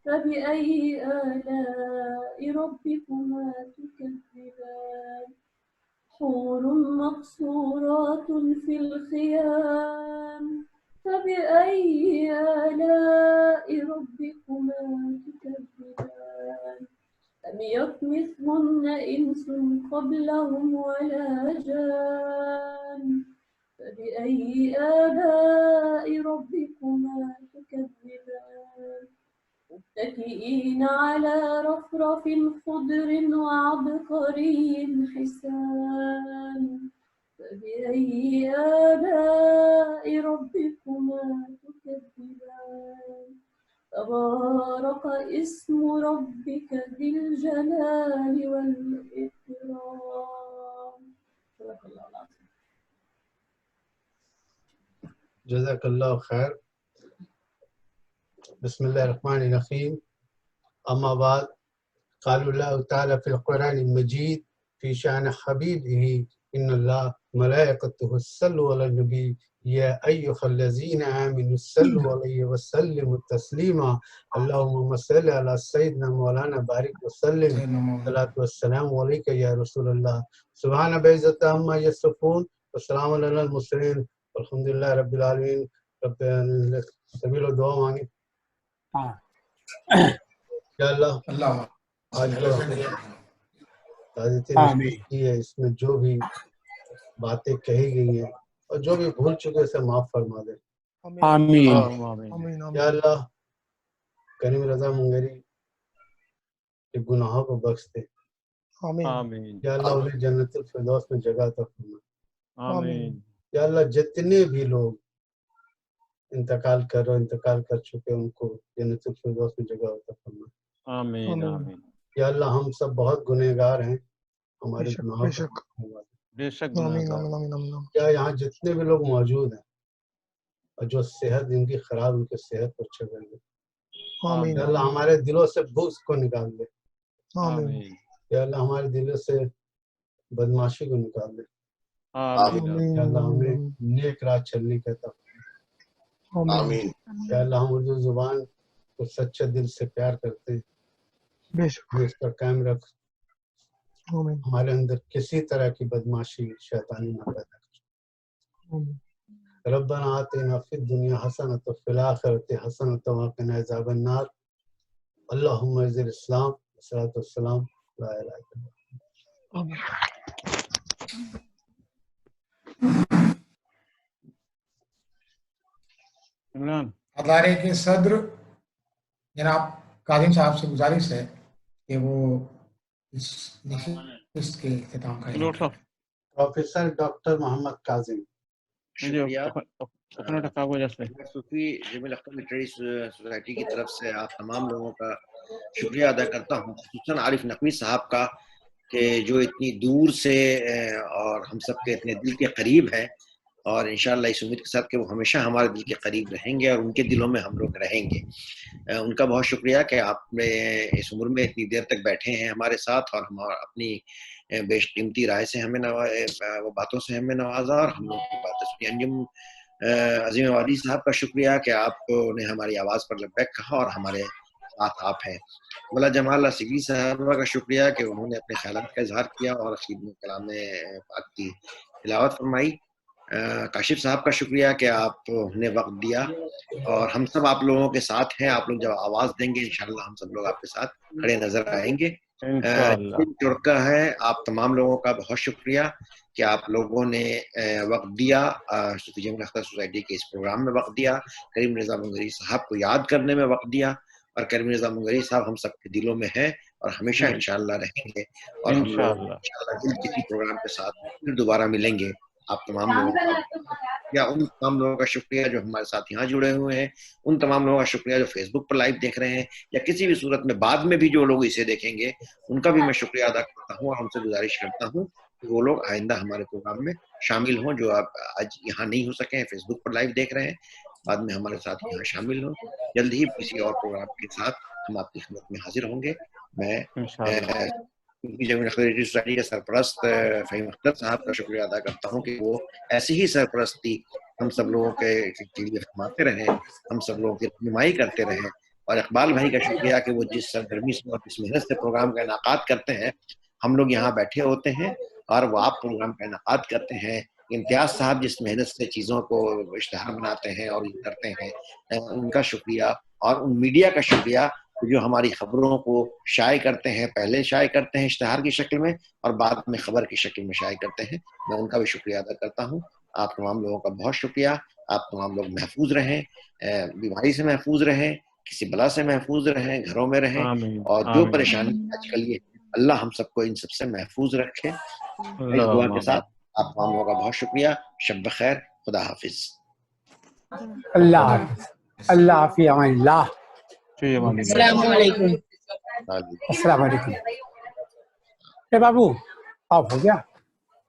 فبأي آلاء ربكما تكذبان حور مقصورات في الخيام فبأي آلاء ربكما تكذبان لم يطمثهن إنس قبلهم ولا جان فبأي آلاء ربكما تكذبان متكئين على رفرف خضر وعبقري حسان فبأي آلاء ربكما تكذبان تبارك اسم ربك ذي الجلال والإكرام صدق الله العظيم. جزاک اللہ خیر. بسم اللہ الرحمن الرحیم. اما بعد قال اللہ تعالی فی القرآن المجید فی شان حبیبہ ان اللہ ملائکتہ صلوا علی النبی یا ایھا الذین آمنوا صلوا علیہ وسلموا تسلیما اللہم صل علی سیدنا مولانا بارک وسلم صلاۃ والسلام علیک یا رسول اللہ سبحان بعزت عما یصفون والسلام علی المرسلین الحمدللہ رب العالمین. رب سبھی لوگ دعا مانگیں. یا اللہ آج جو کی ہے اس میں جو بھی باتیں کہی گئی ہیں اور جو بھی بھول چکے اسے معاف فرما دے. آمین. یا اللہ کریم رضا منگری کے گناہوں کو بخش دے. آمین. یا اللہ انہیں جنت الفردوس میں جگہ عطا فرما. آمین. یا اللہ جتنے بھی لوگ انتقال کر چکے ان کو جنت الفردوس میں جگہ عطا فرما. آمین. آمین. یا اللہ ہم سب بہت گنہگار ہیں ہمارے گناہوں بے شک. کیا یہاں جتنے بھی لوگ موجود ہیں اور جو صحت ان کی خراب ان کی صحت کو اچھا کر دے. یا اللہ ہمارے دلوں سے بغض کو نکال دے. یا اللہ ہمارے دلوں سے بدماشی کو نکال دے. یا اللہ ہمیں نیک راہ چلنے کا عطا فرما. یا اللہ ہم اردو زبان کو سچے دل سے پیار کرتے ہیں اس پر قائم رکھ. ہمارے اندر کسی طرح کی بدماشی شیطانی نہ پیدا کر. ربنا آتنا فی الدنیا حسنۃ وفی الآخرۃ حسنۃ وقنا عذاب النار. اللہم اعز الاسلام والصلاۃ والسلام لا الہ الا اللہ. ادارے کے صدر جناب کاظم صاحب سے گزارش ہے کہ وہ اس نشست کے اختتام کریں. پروفیسر ڈاکٹر محمد کاظم. صوفی جمیل اختر لٹریری سوسائٹی کی طرف سے آپ تمام لوگوں کا شکریہ ادا کرتا ہوں، خصوصاً عارف نقوی صاحب کا کہ جو اتنی دور سے اور ہم سب کے اتنے دل کے قریب ہے اور انشاءاللہ اس امید کے ساتھ کہ وہ ہمیشہ ہمارے دل کے قریب رہیں گے اور ان کے دلوں میں ہم لوگ رہیں گے. ان کا بہت شکریہ کہ آپ نے اس عمر میں اتنی دیر تک بیٹھے ہیں ہمارے ساتھ اور ہمارا اپنی بیش قیمتی رائے سے ہمیں وہ باتوں سے ہمیں نوازا اور ہم لوگ کی باتیں سنی. انجم عظیم آبادی صاحب کا شکریہ کہ آپ نے ہماری آواز پر لبیک کہا اور ہمارے ساتھ آپ ہیں. مولا جمال سگی صاحبہ کا شکریہ کہ انہوں نے اپنے خیالات کا اظہار کیا اور خدمت کلام پاک کی تلاوت فرمائی. کاشف صاحب کا شکریہ کہ آپ نے وقت دیا اور ہم سب آپ لوگوں کے ساتھ ہیں. آپ لوگ جب آواز دیں گے انشاءاللہ ہم سب لوگ آپ کے ساتھ کھڑے نظر آئیں گے. جڑکا ہے آپ تمام لوگوں کا بہت شکریہ کہ آپ لوگوں نے وقت دیا صوفی جمیل اختر سوسائٹی کے اس پروگرام میں وقت دیا, کریم رضا منگری صاحب کو یاد کرنے میں وقت دیا. اور کریم رضا منگری صاحب ہم سب کے دلوں میں ہیں اور ہمیشہ انشاءاللہ رہیں گے اور ہم لوگ انشاءاللہ کسی پروگرام کے ساتھ پھر دوبارہ ملیں گے. آپ تمام لوگوں کا یا ان تمام لوگوں کا شکریہ جو ہمارے ساتھ یہاں جڑے ہوئے ہیں, ان تمام لوگوں کا شکریہ جو فیس بک پر لائیو دیکھ رہے ہیں یا کسی بھی صورت میں بعد میں بھی جو لوگ اسے دیکھیں گے ان کا بھی میں شکریہ ادا کرتا ہوں اور ان سے گزارش کرتا ہوں کہ وہ لوگ آئندہ ہمارے پروگرام میں شامل ہوں. جو آپ آج یہاں نہیں ہو سکے ہیں, فیس بک پر لائیو دیکھ رہے ہیں, بعد میں ہمارے ساتھ یہاں شامل ہوں. جلد ہی کسی اور پروگرام کے ساتھ ہم آپ کی خدمت میں حاضر ہوں گے. میں سوسائٹی کے سرپرست فہیم اختر صاحب کا شکریہ ادا کرتا ہوں کہ وہ ایسی ہی سرپرستی ہم سب لوگوں کے لیے فرماتے رہیں, ہم سب لوگوں کی رہنمائی کرتے رہیں. اور اقبال بھائی کا شکریہ کہ وہ جس سرگرمی سے اور جس محنت سے پروگرام کا انعقاد کرتے ہیں, ہم لوگ یہاں بیٹھے ہوتے ہیں اور وہ آپ پروگرام کا انعقاد کرتے ہیں. امتیاز صاحب جس محنت سے چیزوں کو اشتہار بناتے ہیں اور یہ کرتے ہیں, ان کا شکریہ. اور ان میڈیا کا شکریہ جو ہماری خبروں کو شائع کرتے ہیں, پہلے شائع کرتے ہیں اشتہار کی شکل میں اور بعد میں خبر کی شکل میں شائع کرتے ہیں. میں ان کا بھی شکریہ ادا کرتا ہوں. آپ تمام لوگوں کا بہت شکریہ. آپ تمام لوگ محفوظ رہیں, بیماری سے محفوظ رہیں, کسی بلا سے محفوظ رہیں, گھروں میں رہیں اور جو پریشانی آج کل یہ اللہ ہم سب کو ان سب سے محفوظ رکھے. اس دعا کے ساتھ آپ تمام لوگوں کا بہت شکریہ. شب بخیر, خدا حافظ. اللہ حافظ. اللہ فی امان اللہ. السلام علیکم. السلام علیکم. اے بابو آپ ہو گیا,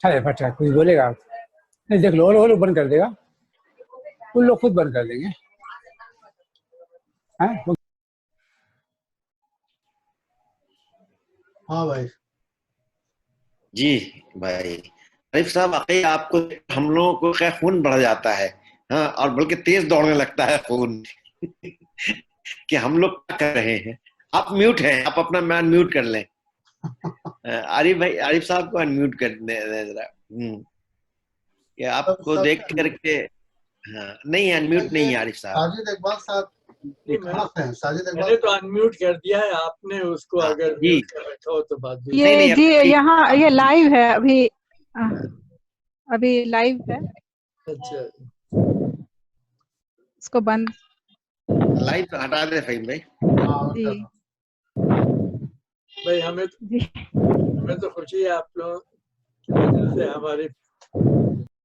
چلے بچہ کوئی بولے گا نہیں, دیکھ لو وہ لوگ بند کر دے گا, ان لوگ خود بند کر دیں گے. ہاں بھائی. جی بھائی عارف صاحب, آپ کو ہم لوگوں کو خیر خون بڑھ جاتا ہے, ہاں, اور بلکہ تیز دوڑنے لگتا ہے خون کہ ہم لوگ کیا کر رہے ہیں. آپ میوٹ ہیں, آپ اپنا مین میوٹ کر لیں. عارف بھائی, عارف صاحب کو انمیوٹ کر دیں ذرا, کہ آپ کو دیکھ کر کے. ہاں نہیں, انمیوٹ نہیں ہے عارف صاحب. ساجد اقبال صاحب میں نے تو انمیوٹ کر دیا ہے, آپ نے اس کو اگر میوٹ کر رکھا ہو تو بات بھی. یہ جی یہاں یہ لائیو ہے, ابھی لائیو ہے. اچھا, اس کو بند لائیو تو ہٹا دے فہیم بھائی. جی بھائی ہمیں تو خوشی ہے آپ لوگ سے ہماری